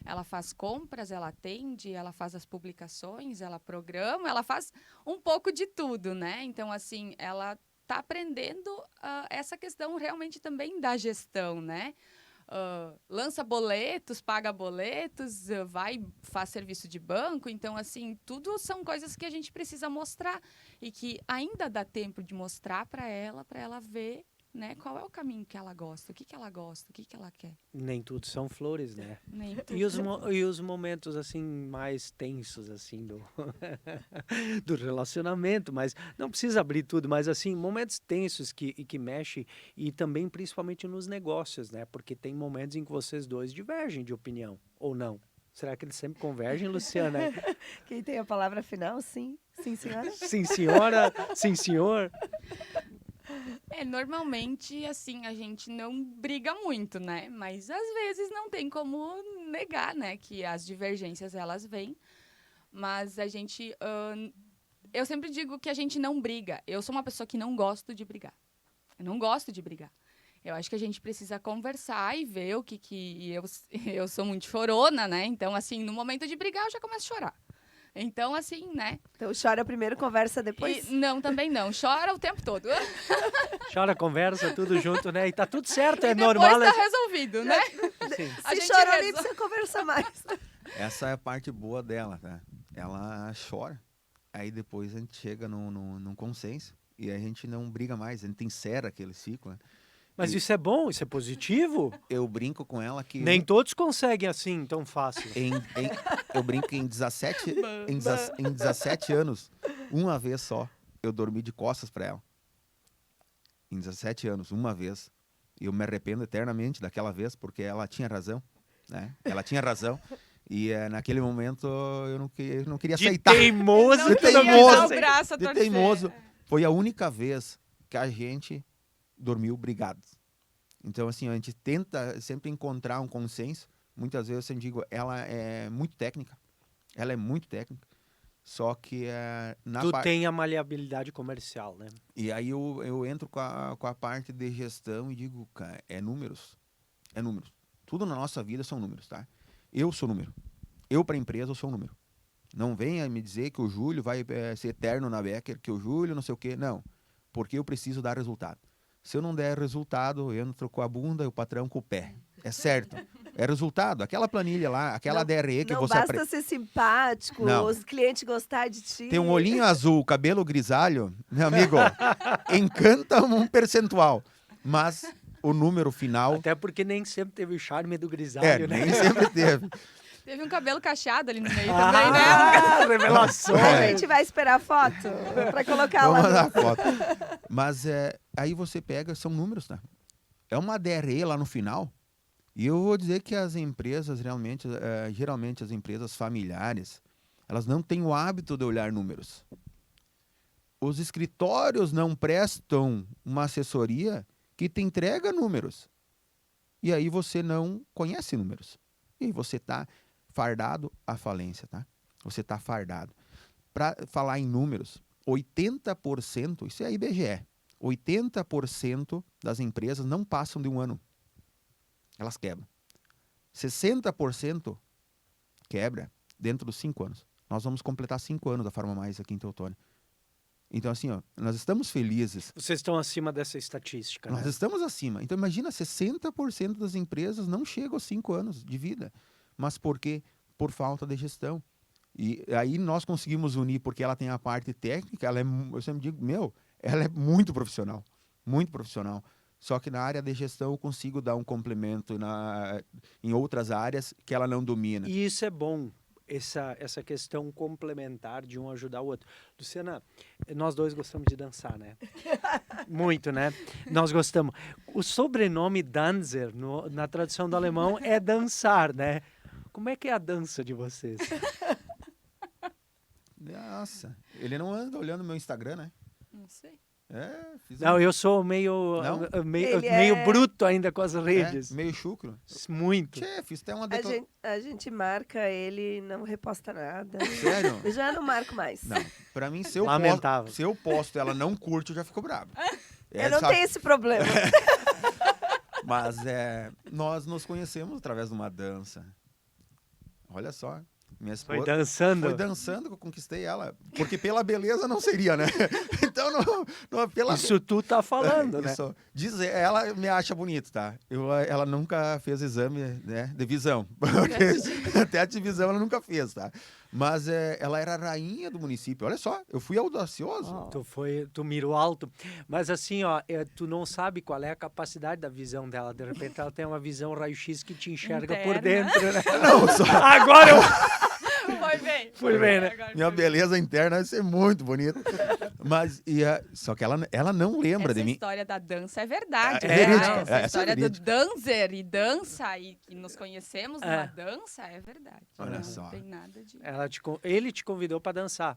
Ela faz compras, ela atende, ela faz as publicações, ela programa, ela faz um pouco de tudo, né? Então, assim, ela está aprendendo essa questão realmente também da gestão, né? Lança boletos, paga boletos, faz serviço de banco. Então, assim, tudo são coisas que a gente precisa mostrar e que ainda dá tempo de mostrar para ela ver, né, qual é o caminho que ela gosta, o que ela gosta, o que ela quer. Nem tudo são flores, né? Nem tudo. E os momentos, assim, mais tensos, assim, do, do relacionamento, mas não precisa abrir tudo, mas, assim, momentos tensos que mexem e também, principalmente, nos negócios, né? Porque tem momentos em que vocês dois divergem de opinião, ou não? Será que eles sempre convergem, Luciana? Quem tem a palavra final? Sim. Sim, senhora? Sim, senhora? Sim, senhor? Normalmente, assim, a gente não briga muito, né? Mas às vezes não tem como negar, né? Que as divergências, elas vêm. Mas a gente... eu sempre digo que a gente não briga. Eu sou uma pessoa que não gosto de brigar. Eu não gosto de brigar. Eu acho que a gente precisa conversar e ver o que eu sou muito chorona, né? Então, assim, no momento de brigar, eu já começo a chorar. Então, assim, né? Então chora primeiro, conversa depois. Não, também não. Chora o tempo todo. Chora, conversa, tudo junto, né? E tá tudo certo, é E depois normal. tá resolvido, né? Sim. A Se gente chorou, nem resolve. precisa conversar mais. Essa é a parte boa dela, tá? Ela chora, aí depois a gente chega num consenso e a gente não briga mais, a gente encerra aquele ciclo, né? Mas isso é bom, isso é positivo. Eu brinco com ela que Nem todos conseguem assim, tão fácil. eu brinco que em 17 anos, uma vez só, eu dormi de costas para ela. Em 17 anos, uma vez. E eu me arrependo eternamente daquela vez, porque ela tinha razão, né? Ela tinha razão. E naquele momento eu não queria De aceitar. teimoso, Não que não queria gosta. dar o braço a De torcer. teimoso. Foi a única vez que a gente dormiu brigados. Então, assim, a gente tenta sempre encontrar um consenso. Muitas vezes eu digo, ela é muito técnica. Ela é muito técnica. Só que Tu tem a maleabilidade comercial, né? E aí eu entro com a parte de gestão e digo, cara, é números. É números. Tudo na nossa vida são números, tá? Eu sou número. Eu, para a empresa, eu sou um número. Não venha me dizer que o Júlio vai ser eterno na Becker, que o Júlio não sei o quê. Não. Porque eu preciso dar resultado. Se eu não der resultado, eu entro com a bunda e o patrão com o pé. É certo. É resultado. Aquela planilha lá, aquela DRE que não você... basta ser simpático, Não. os clientes gostar de ti. Tem um olhinho azul, cabelo grisalho, meu amigo, encanta um percentual. Mas o número final... Até porque nem sempre teve o charme do grisalho, né? nem sempre teve. Teve um cabelo cacheado ali no meio também, né? Revelações. A gente vai esperar a foto para colocar Vamos lá. mandar foto. Mas aí você pega, são números, tá? É uma DRE lá no final. E eu vou dizer que as empresas, realmente, geralmente as empresas familiares, elas não têm o hábito de olhar números. Os escritórios não prestam uma assessoria que te entrega números. E aí você não conhece números. E aí você está fardado à falência, tá? Você está fardado. Para falar em números, 80%, isso é IBGE, 80% das empresas não passam de um ano. Elas quebram. 60% quebra dentro dos 5 anos. Nós vamos completar 5 anos da Farma Mais aqui em Teutônia. Então, assim, ó, nós estamos felizes. Vocês estão acima dessa estatística, Nós né? estamos acima. Então, imagina, 60% das empresas não chegam aos 5 anos de vida. Mas por quê? Por falta de gestão. E aí nós conseguimos unir, porque ela tem a parte técnica, eu sempre digo, ela é muito profissional. Muito profissional. Só que na área de gestão eu consigo dar um complemento em outras áreas que ela não domina. E isso é bom, essa questão complementar de um ajudar o outro. Luciana, nós dois gostamos de dançar, né? Muito, né? Nós gostamos. O sobrenome Danzer, na tradução do alemão, é dançar, né? Como é que é a dança de vocês? Nossa, ele não anda olhando meu Instagram, né? sei. Fiz Não, eu sou meio, Não? meio Ele bruto ainda com as redes. meio chucro. Muito. Tchê, fiz até uma A gente marca ele, não reposta nada. Sério? Eu já não marco mais. Não, pra mim, Lamentável. se eu posto e ela não curte, eu já fico bravo. Eu não sabe? tenho esse problema. Mas nós nos conhecemos através de uma dança. Olha só. Minha esposa Foi dançando. foi dançando que eu conquistei ela. Porque pela beleza não seria, né? Então, pela Isso tu tá falando, né? Isso. Ela me acha bonito, tá? Ela nunca fez exame, né, de visão. Porque teste de visão ela nunca fez, tá? Mas ela era a rainha do município. Olha só, eu fui audacioso. Tu mirou alto. Mas assim, ó, tu não sabe qual é a capacidade da visão dela. De repente ela tem uma visão raio-x que te enxerga por Interna. dentro, né? Não, só Agora eu... Foi bem. Foi bem, né? Agora minha foi bem. beleza interna vai ser muito bonita. Mas, só que ela não lembra de Essa mim. história da dança é verdade. É né? verídico. Essa Essa é história do verídico. dancer e dança e que nos conhecemos numa É. dança é verdade. Olha não só. tem nada de... Ele te convidou pra dançar.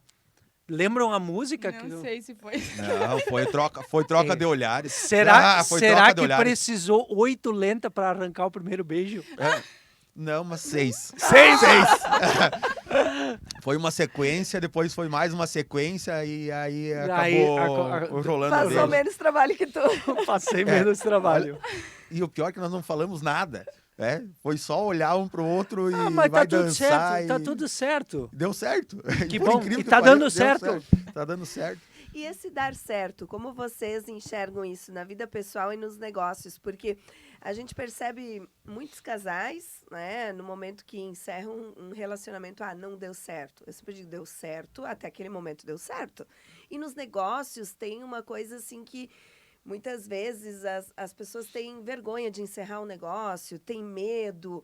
Lembram a música? Não sei se foi... Não, foi troca de olhares. Será, Foi será troca de que olhares. precisou 8 lentas pra arrancar o primeiro beijo? Não, mas 6. 6! Foi uma sequência, depois foi mais uma sequência e aí Aí, acabou rolando Faz beijo. ao menos trabalho que tu. Passei menos trabalho. E o pior é que nós não falamos nada. Foi só olhar um pro outro e Mas vai tá tudo dançar. certo, tá e tudo certo. Deu certo. Que Por bom, incrível e que tá pareça, dando deu certo. Tá dando certo. E esse dar certo, como vocês enxergam isso na vida pessoal e nos negócios? Porque a gente percebe muitos casais, né, no momento que encerram um relacionamento, não deu certo. Eu sempre digo, deu certo, até aquele momento deu certo. E nos negócios tem uma coisa assim que muitas vezes as pessoas têm vergonha de encerrar um negócio, têm medo.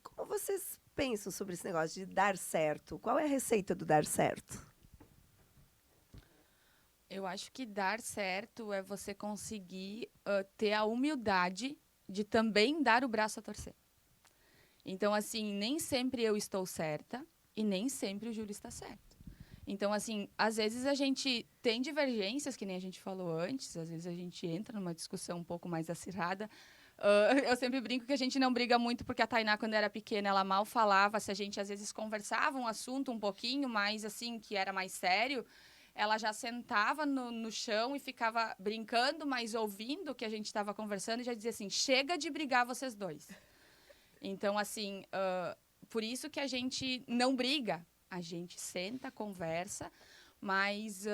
Como vocês pensam sobre esse negócio de dar certo? Qual é a receita do dar certo? Eu acho que dar certo é você conseguir ter a humildade de também dar o braço a torcer. Então, assim, nem sempre eu estou certa e nem sempre o Júlio está certo. Então, assim, às vezes a gente tem divergências, que nem a gente falou antes, às vezes a gente entra numa discussão um pouco mais acirrada. Eu sempre brinco que a gente não briga muito porque a Tainá, quando era pequena, ela mal falava. Se a gente, às vezes, conversava um assunto um pouquinho mais, assim, que era mais sério, ela já sentava no chão e ficava brincando, mas ouvindo o que a gente estava conversando e já dizia assim, chega de brigar vocês dois. Então, assim, por isso que a gente não briga. A gente senta, conversa, mas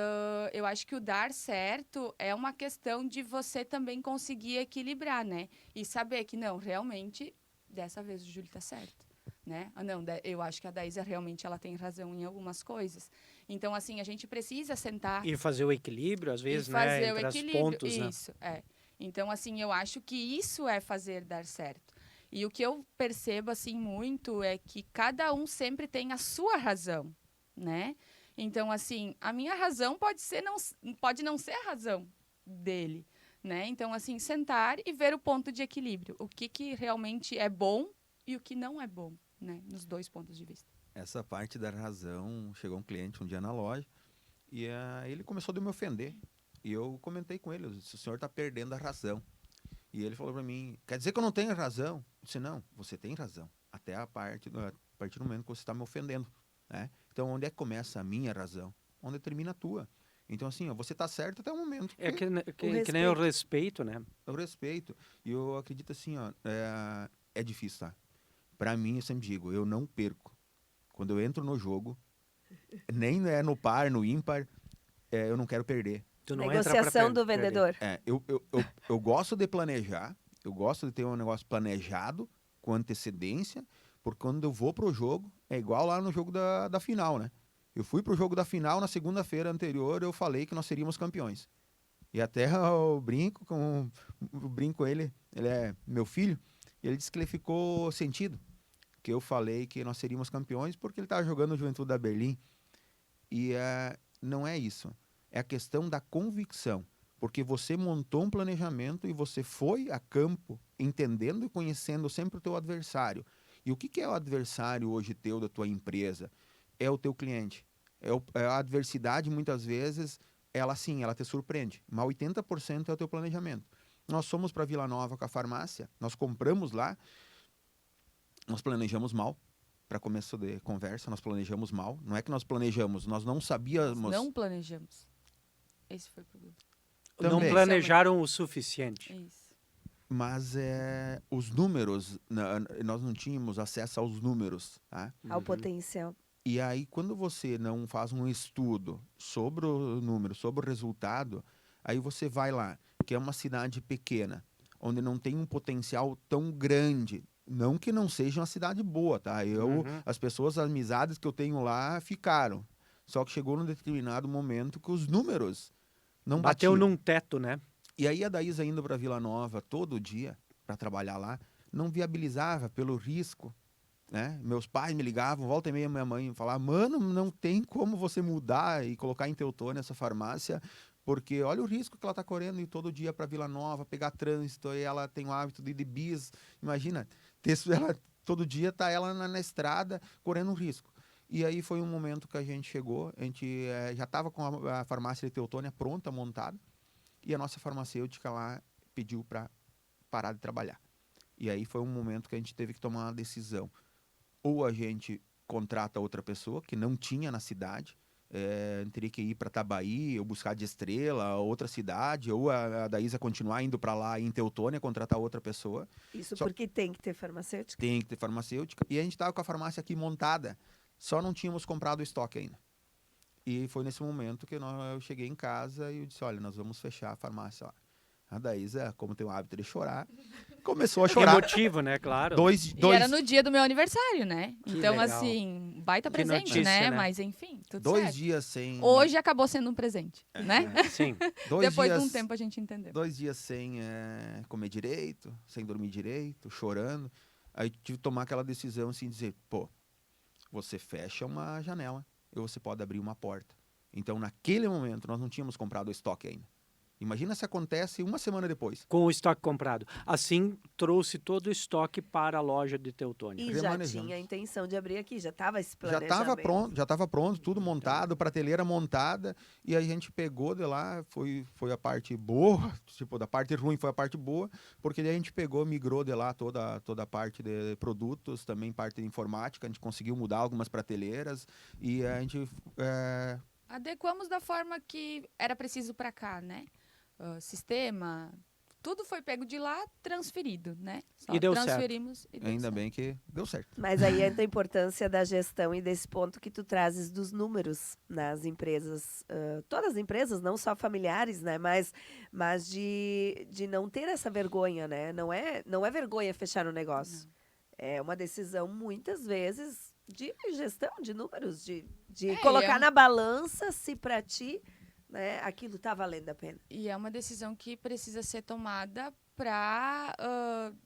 eu acho que o dar certo é uma questão de você também conseguir equilibrar, né? E saber que, não, realmente, dessa vez o Júlio está certo. Né? Não, eu acho que a Daísa realmente ela tem razão em algumas coisas. Então, assim, a gente precisa sentar... E fazer o equilíbrio, às vezes, e fazer né? o Entre equilíbrio. os pontos, né? Isso, Então, assim, eu acho que isso é fazer dar certo. E o que eu percebo, assim, muito é que cada um sempre tem a sua razão, né? Então, assim, a minha razão pode não ser a razão dele, né? Então, assim, sentar e ver o ponto de equilíbrio. O que realmente é bom e o que não é bom, né? Nos dois pontos de vista. Essa parte da razão, chegou um cliente um dia na loja e ele começou a me ofender. E eu comentei com ele, eu disse, o senhor está perdendo a razão. E ele falou para mim, quer dizer que eu não tenho razão? Eu disse, não, você tem razão. Até a partir do momento que você está me ofendendo. Né? Então, onde é que começa a minha razão? Onde termina a tua? Então, assim, você está certo até o momento. É que nem o respeito, né? Eu respeito. E eu acredito assim, é difícil, tá? Para mim, eu sempre digo, eu não perco. Quando eu entro no jogo, nem no par, no ímpar, eu não quero perder. Tu não Negociação do vendedor. Eu gosto de planejar, eu gosto de ter um negócio planejado, com antecedência, porque quando eu vou pro jogo, é igual lá no jogo da final, né? Eu fui pro jogo da final, na segunda-feira anterior, eu falei que nós seríamos campeões. E até eu brinco com ele é meu filho, e ele disse que ele ficou sentido, que eu falei que nós seríamos campeões porque ele estava jogando no Juventude da Berlim. E não é isso. É a questão da convicção, porque você montou um planejamento e você foi a campo entendendo e conhecendo sempre o teu adversário. E o que é o adversário hoje teu da tua empresa? É o teu cliente. A adversidade, muitas vezes, ela sim, ela te surpreende. Mas 80% é o teu planejamento. Nós fomos para Vila Nova com a farmácia, nós compramos lá, nós planejamos mal. Para começo de conversa, nós planejamos mal. Não é que nós planejamos, nós não sabíamos. Não planejamos. Esse foi o problema. Não Também. planejaram o suficiente. Isso. Mas os números, nós não tínhamos acesso aos números, tá? Ao potencial. E aí, quando você não faz um estudo sobre o número, sobre o resultado, aí você vai lá, que é uma cidade pequena, onde não tem um potencial tão grande. Não que não seja uma cidade boa, tá? As pessoas, as amizades que eu tenho lá ficaram. Só que chegou num determinado momento que os números não Bateu batiam. num teto, né? E aí a Daísa indo para Vila Nova todo dia para trabalhar lá, não viabilizava pelo risco, né? Meus pais me ligavam, volta e meia minha mãe falava, mano, não tem como você mudar e colocar em Teutônia essa farmácia, porque olha o risco que ela está correndo ir todo dia para Vila Nova, pegar trânsito, e ela tem o hábito de ir de bis, imagina, ela, todo dia tá ela na estrada correndo um risco. E aí foi um momento que a gente chegou, a gente já estava com a farmácia de Teutônia pronta, montada, e a nossa farmacêutica lá pediu para parar de trabalhar. E aí foi um momento que a gente teve que tomar uma decisão. Ou a gente contrata outra pessoa, que não tinha na cidade, teria que ir para Tabaí, ou buscar de Estrela, outra cidade, ou a Daísa continuar indo para lá em Teutônia, contratar outra pessoa. Isso porque tem que ter farmacêutica? Tem que ter farmacêutica. E a gente estava com a farmácia aqui montada, só não tínhamos comprado o estoque ainda. E foi nesse momento que eu cheguei em casa e eu disse, olha, nós vamos fechar a farmácia lá. A Daísa, como tem o hábito de chorar, começou a chorar. Emotivo, né? Claro. E era no dia do meu aniversário, né? Que então, legal. assim, baita Que presente, notícia, né? né? Mas, enfim, tudo 2 certo. dias sem... Hoje acabou sendo um presente, né? Sim. 2 Depois dias, de um tempo a gente entendeu. 2 dias sem comer direito, sem dormir direito, chorando. Aí tive que tomar aquela decisão assim, dizer, pô, você fecha uma janela e você pode abrir uma porta. Então, naquele momento, nós não tínhamos comprado o estoque ainda. Imagina se acontece uma semana depois. Com o estoque comprado. Assim, trouxe todo o estoque para a loja de Teutônia. E já Remanejamos. tinha a intenção de abrir aqui, já estava esse Já planejamento. estava pronto, tudo montado, prateleira montada, e a gente pegou de lá, foi a parte boa, tipo, da parte ruim foi a parte boa, porque daí a gente pegou, migrou de lá toda a parte de produtos, também parte de informática, a gente conseguiu mudar algumas prateleiras, e a gente... Adequamos da forma que era preciso para cá, né? Sistema, tudo foi pego de lá, transferido, né? Só E deu certo. transferimos e deu Ainda certo. bem que deu certo. Mas aí entra a importância da gestão e desse ponto que tu trazes dos números nas empresas, todas as empresas, não só familiares, né? Mas de não ter essa vergonha, né? Não é vergonha fechar um negócio. Não. É uma decisão, muitas vezes, de gestão, de números, de É, colocar e na balança se para ti, né, aquilo tá valendo a pena. E é uma decisão que precisa ser tomada para,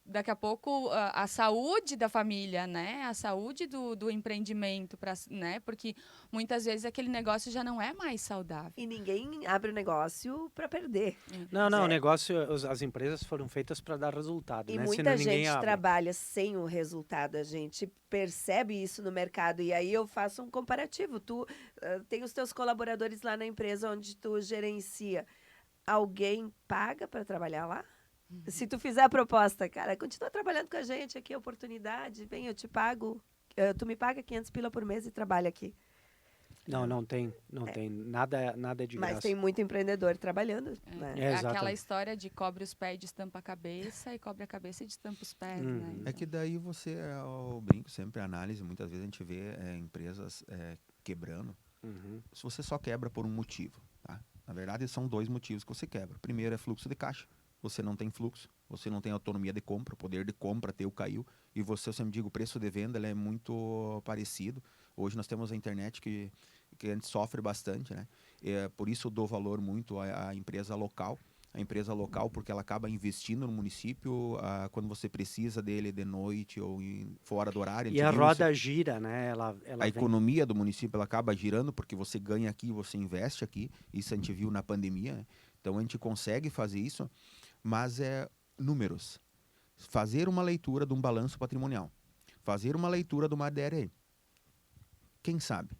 daqui a pouco, a saúde da família, né? A saúde do empreendimento, né? Porque muitas vezes aquele negócio já não é mais saudável. E ninguém abre o negócio para perder. Não, É. o negócio, as empresas foram feitas para dar resultado, E né? muita Senão ninguém gente abre. trabalha sem o resultado, a gente percebe isso no mercado. E aí eu faço um comparativo. Tu tem os teus colaboradores lá na empresa onde tu gerencia. Alguém paga para trabalhar lá? Se tu fizer a proposta, cara, continua trabalhando com a gente aqui, oportunidade, vem, eu te pago, tu me paga 500 pila por mês e trabalha aqui. Não tem nada de Mas graça. tem muito empreendedor trabalhando, né? É, É exato. aquela história de cobre os pés e destampa a cabeça, e cobre a cabeça e destampa os pés, né? É que daí você, eu brinco sempre, a análise, muitas vezes a gente vê empresas quebrando. Uhum. Se você só quebra por um motivo, tá? Na verdade, são 2 motivos que você quebra. O primeiro é fluxo de caixa. Você não tem fluxo, você não tem autonomia de compra, o poder de compra teu caiu. E você, eu sempre digo, o preço de venda ele é muito parecido. Hoje nós temos a internet que a gente sofre bastante, né? Por isso eu dou valor muito à empresa local. A empresa local, porque ela acaba investindo no município quando você precisa dele de noite ou fora do horário. E a roda gira, né? Ela A vem. economia do município ela acaba girando porque você ganha aqui, você investe aqui. Isso a gente viu na pandemia, né? Então a gente consegue fazer isso, mas números. Fazer uma leitura de um balanço patrimonial. Fazer uma leitura de uma DRE. Quem sabe?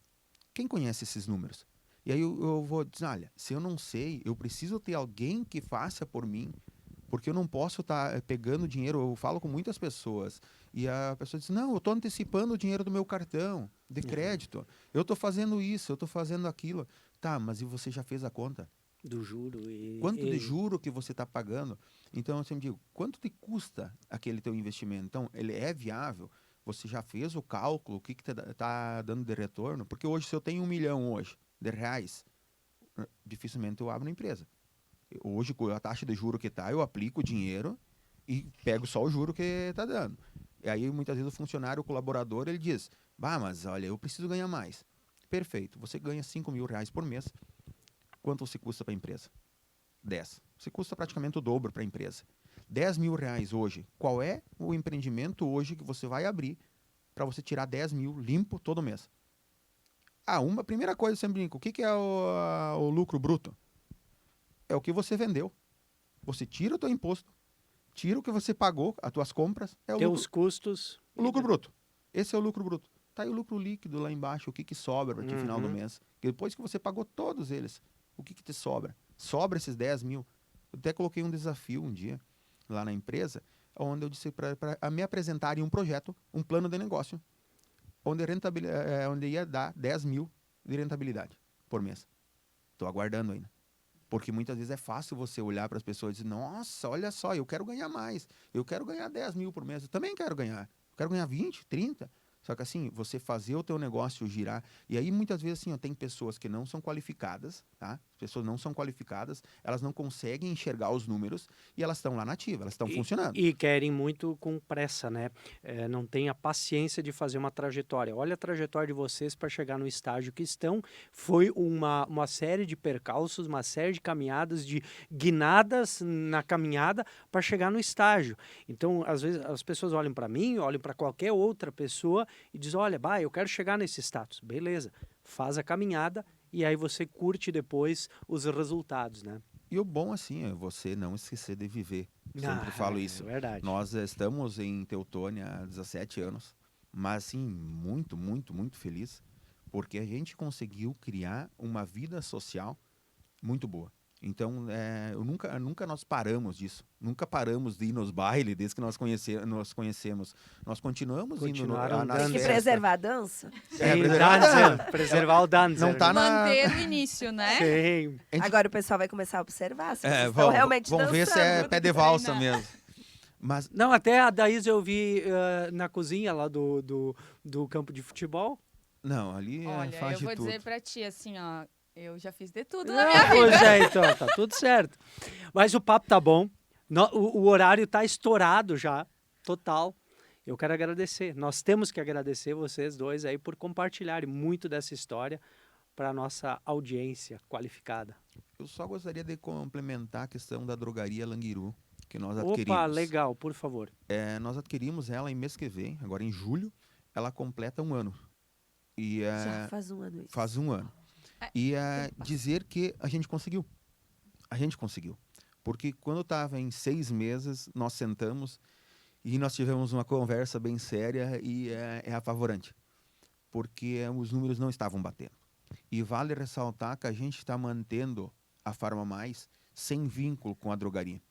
Quem conhece esses números? E aí eu vou dizer, olha, se eu não sei, eu preciso ter alguém que faça por mim, porque eu não posso estar pegando dinheiro. Eu falo com muitas pessoas e a pessoa diz, não, eu estou antecipando o dinheiro do meu cartão de crédito, eu estou fazendo isso, eu estou fazendo aquilo. Tá, mas e você já fez a conta? Do juro e... Quanto de juro que você está pagando? Então, eu sempre digo, quanto te custa aquele teu investimento? Então, ele é viável? Você já fez o cálculo? O que tá dando de retorno? Porque hoje, se eu tenho 1 milhão hoje de reais, dificilmente eu abro uma empresa. Hoje, com a taxa de juro que tá, eu aplico o dinheiro e pego só o juro que está dando. E aí, muitas vezes, o funcionário, o colaborador, ele diz, mas olha, eu preciso ganhar mais. Perfeito, você ganha 5 mil reais por mês. Quanto você custa para a empresa? 10. Você custa praticamente o dobro para a empresa. 10 mil reais hoje. Qual é o empreendimento hoje que você vai abrir para você tirar 10 mil limpo todo mês? Uma primeira coisa, eu sempre brinco, o que é o lucro bruto? É o que você vendeu. Você tira o teu imposto, tira o que você pagou, as tuas compras, é o Teus custos. o lucro bruto. Esse é o lucro bruto. Tá aí o lucro líquido lá embaixo, o que sobra para ti no final do mês. E depois que você pagou todos eles, o que te sobra? Sobra esses 10 mil. Eu até coloquei um desafio um dia lá na empresa, onde eu disse para me apresentarem um projeto, um plano de negócio, onde ia dar 10 mil de rentabilidade por mês. Estou aguardando ainda. Porque muitas vezes é fácil você olhar para as pessoas e dizer, nossa, olha só, eu quero ganhar mais. Eu quero ganhar 10 mil por mês. Eu também quero ganhar. Eu quero ganhar 20, 30. Só que assim, você fazer o teu negócio girar. E aí, muitas vezes, assim, tem pessoas que não são qualificadas, tá? As pessoas não são qualificadas, elas não conseguem enxergar os números e elas estão lá na ativa, elas estão funcionando. E querem muito com pressa, né? Não tem a paciência de fazer uma trajetória. Olha a trajetória de vocês para chegar no estágio que estão. Foi uma série de percalços, uma série de caminhadas, de guinadas na caminhada para chegar no estágio. Então, às vezes, as pessoas olham para mim, olham para qualquer outra pessoa e dizem, olha, eu quero chegar nesse status. Beleza, faz a caminhada e aí você curte depois os resultados, né? E o bom, assim, é você não esquecer de viver. Sempre falo isso. É verdade. Nós estamos em Teutônia há 17 anos, mas, assim, muito, muito, muito feliz, porque a gente conseguiu criar uma vida social muito boa. Então, nunca nós paramos disso. Nunca paramos de ir nos bailes desde que nós conhecemos. Nós continuamos indo Continuaram nas Tem que dança. preservar a dança. Preservar o dancer. Não tá na... Manter no início, né? Sim. gente- Agora o pessoal vai começar a observar se vocês estão realmente vamos ver se dançando. é pé de valsa mesmo. Mas Não, até a Daís eu vi na cozinha lá do campo de futebol. não, ali Olha, faz eu de vou tudo. dizer pra ti, assim, ó, eu já fiz de tudo na minha vida. Pois é, então, tá tudo certo. Mas o papo tá bom. O horário tá estourado já, total. Eu quero agradecer. Nós temos que agradecer vocês dois aí por compartilharem muito dessa história para nossa audiência qualificada. Eu só gostaria de complementar a questão da drogaria Languiru, que nós adquirimos. Opa, legal, por favor. Nós adquirimos ela em mês que vem, agora em julho, ela completa 1 ano. E Já faz um ano isso. faz 1 ano. E dizer que a gente conseguiu. A gente conseguiu. Porque quando estava em 6 meses, nós sentamos e nós tivemos uma conversa bem séria e é apavorante. Porque os números não estavam batendo. E vale ressaltar que a gente está mantendo a Farma Mais sem vínculo com a drogaria.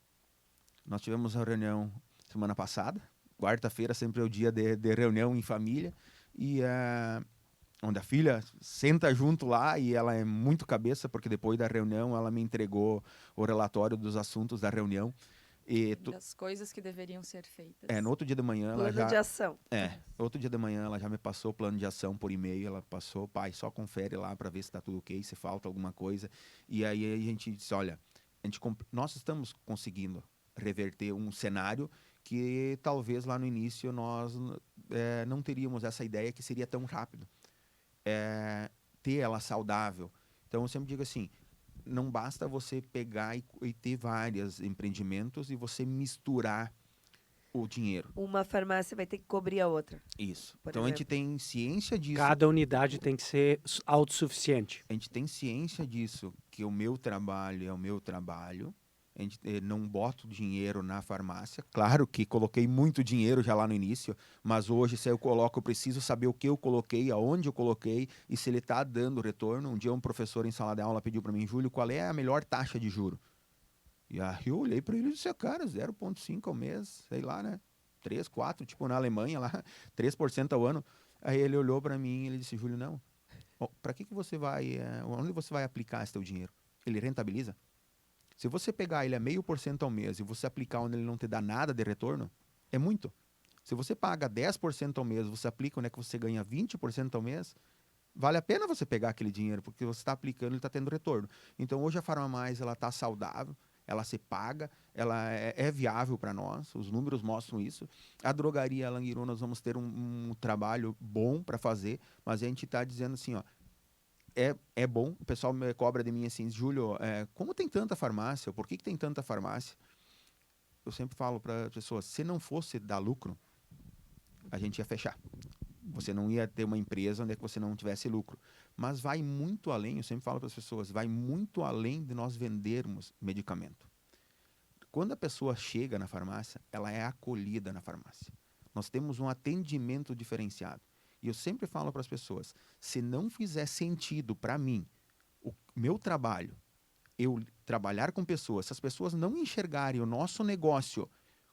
Nós tivemos uma reunião semana passada. Quarta-feira sempre é o dia de reunião em família. E onde a filha senta junto lá e ela é muito cabeça, porque depois da reunião ela me entregou o relatório dos assuntos da reunião. E Das coisas que deveriam ser feitas. no outro dia de manhã ela Plano já... de ação. Outro dia de manhã ela já me passou o plano de ação por e-mail, ela passou, pai, só confere lá para ver se está tudo ok, se falta alguma coisa. E aí a gente disse, olha, nós estamos conseguindo reverter um cenário que talvez lá no início nós não teríamos essa ideia que seria tão rápido. Ter ela saudável. Então eu sempre digo assim, não basta você pegar e ter vários empreendimentos e você misturar o dinheiro. Uma farmácia vai ter que cobrir a outra. Isso. Por Então a gente exemplo. tem ciência disso. Cada unidade tem que ser autossuficiente. A gente tem ciência disso, que o meu trabalho é o meu trabalho. A A gente não bota o dinheiro na farmácia. Claro que coloquei muito dinheiro já lá no início, mas hoje, se eu coloco, eu preciso saber o que eu coloquei, aonde eu coloquei e se ele está dando retorno. Um dia um professor em sala de aula pediu para mim, Júlio, qual é a melhor taxa de juro? E aí eu olhei para ele e disse, cara, 0,5 ao mês, sei lá, né? 3, 4, tipo na Alemanha lá, 3% ao ano. Aí ele olhou para mim e ele disse, Júlio, não. Para que você vai, onde você vai aplicar esse teu dinheiro? Ele rentabiliza? Se você pegar ele a 0,5% ao mês e você aplicar onde ele não te dá nada de retorno, é muito. Se você paga 10% ao mês, você aplica onde é que você ganha 20% ao mês, vale a pena você pegar aquele dinheiro, porque você está aplicando e está tendo retorno. Então, hoje a Farmamais está saudável, ela se paga, ela é viável para nós, os números mostram isso. A drogaria Languiru, nós vamos ter um trabalho bom para fazer, mas a gente está dizendo assim, ó, é bom, o pessoal me cobra de mim assim, Júlio, como tem tanta farmácia, por que tem tanta farmácia? Eu sempre falo para as pessoas, se não fosse dar lucro, a gente ia fechar. Você não ia ter uma empresa onde é que você não tivesse lucro. Mas vai muito além, eu sempre falo para as pessoas, vai muito além de nós vendermos medicamento. Quando a pessoa chega na farmácia, ela é acolhida na farmácia. Nós temos um atendimento diferenciado. E eu sempre falo para as pessoas, se não fizer sentido para mim, o meu trabalho, eu trabalhar com pessoas, se as pessoas não enxergarem o nosso negócio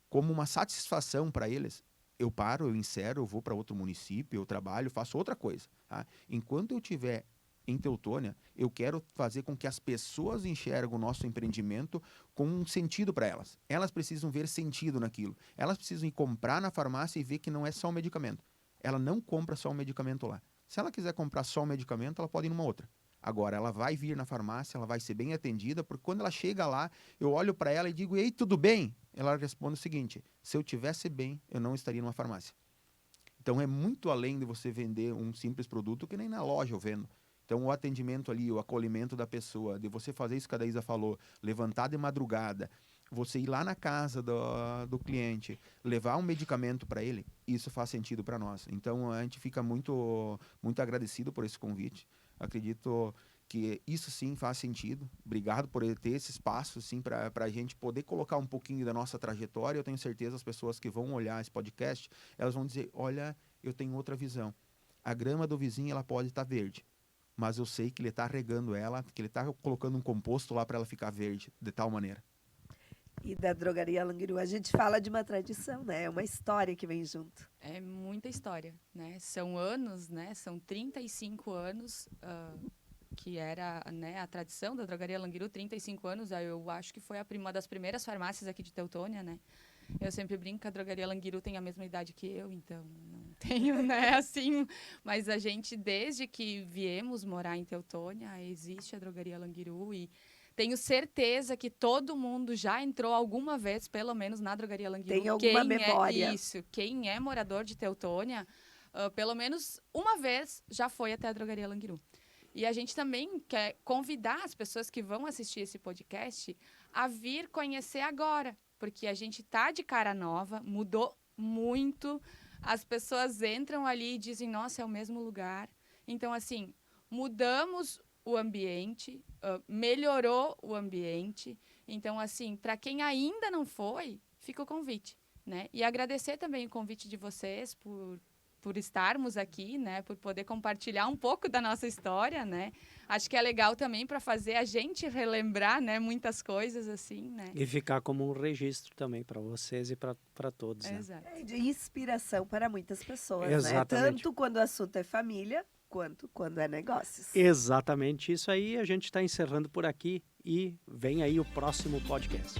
como uma satisfação para eles, eu paro, eu encerro, eu vou para outro município, eu trabalho, faço outra coisa. Tá? Enquanto eu estiver em Teutônia, eu quero fazer com que as pessoas enxerguem o nosso empreendimento com um sentido para elas. Elas precisam ver sentido naquilo. Elas precisam ir comprar na farmácia e ver que não é só um medicamento. Ela não compra só um medicamento lá. Se ela quiser comprar só um medicamento, ela pode ir numa outra. Agora, ela vai vir na farmácia, ela vai ser bem atendida, porque quando ela chega lá, eu olho para ela e digo, ei, tudo bem? Ela responde o seguinte, se eu tivesse bem, eu não estaria numa farmácia. Então, é muito além de você vender um simples produto, que nem na loja eu vendo. Então, o atendimento ali, o acolhimento da pessoa, de você fazer isso que a Daísa falou, levantar de madrugada, você ir lá na casa do cliente, levar um medicamento para ele, isso faz sentido para nós. Então, a gente fica muito, muito agradecido por esse convite. Acredito que isso sim faz sentido. Obrigado por ter esse espaço sim, para a gente poder colocar um pouquinho da nossa trajetória. Eu tenho certeza as pessoas que vão olhar esse podcast, elas vão dizer, olha, eu tenho outra visão. A grama do vizinho ela pode estar verde, mas eu sei que ele está regando ela, que ele está colocando um composto lá para ela ficar verde, de tal maneira. E da drogaria Languiru, a gente fala de uma tradição, né? É uma história que vem junto. É muita história, né? São anos, né? São 35 anos que era, né, a tradição da drogaria Languiru, 35 anos. Eu acho que foi uma das primeiras farmácias aqui de Teutônia, né? Eu sempre brinco que a drogaria Languiru tem a mesma idade que eu, então não tenho, né, assim. Mas a gente, desde que viemos morar em Teutônia, existe a drogaria Languiru e tenho certeza que todo mundo já entrou alguma vez, pelo menos, na drogaria Languiru. Tem alguma memória. Quem é morador de Teutônia, pelo menos uma vez já foi até a drogaria Languiru. E a gente também quer convidar as pessoas que vão assistir esse podcast a vir conhecer agora, porque a gente tá de cara nova, mudou muito, as pessoas entram ali e dizem, nossa, é o mesmo lugar. Então, assim, mudamos o ambiente, melhorou o ambiente. Então, assim, para quem ainda não foi, fica o convite, né? E agradecer também o convite de vocês por estarmos aqui, né? Por poder compartilhar um pouco da nossa história, né? Acho que é legal também para fazer a gente relembrar, né? Muitas coisas assim, né? E ficar como um registro também para vocês e para todos, né? Exato. É de inspiração para muitas pessoas, Exatamente. né? Tanto quando o assunto é família, quanto quando é negócios. Exatamente isso aí. A gente está encerrando por aqui e vem aí o próximo podcast.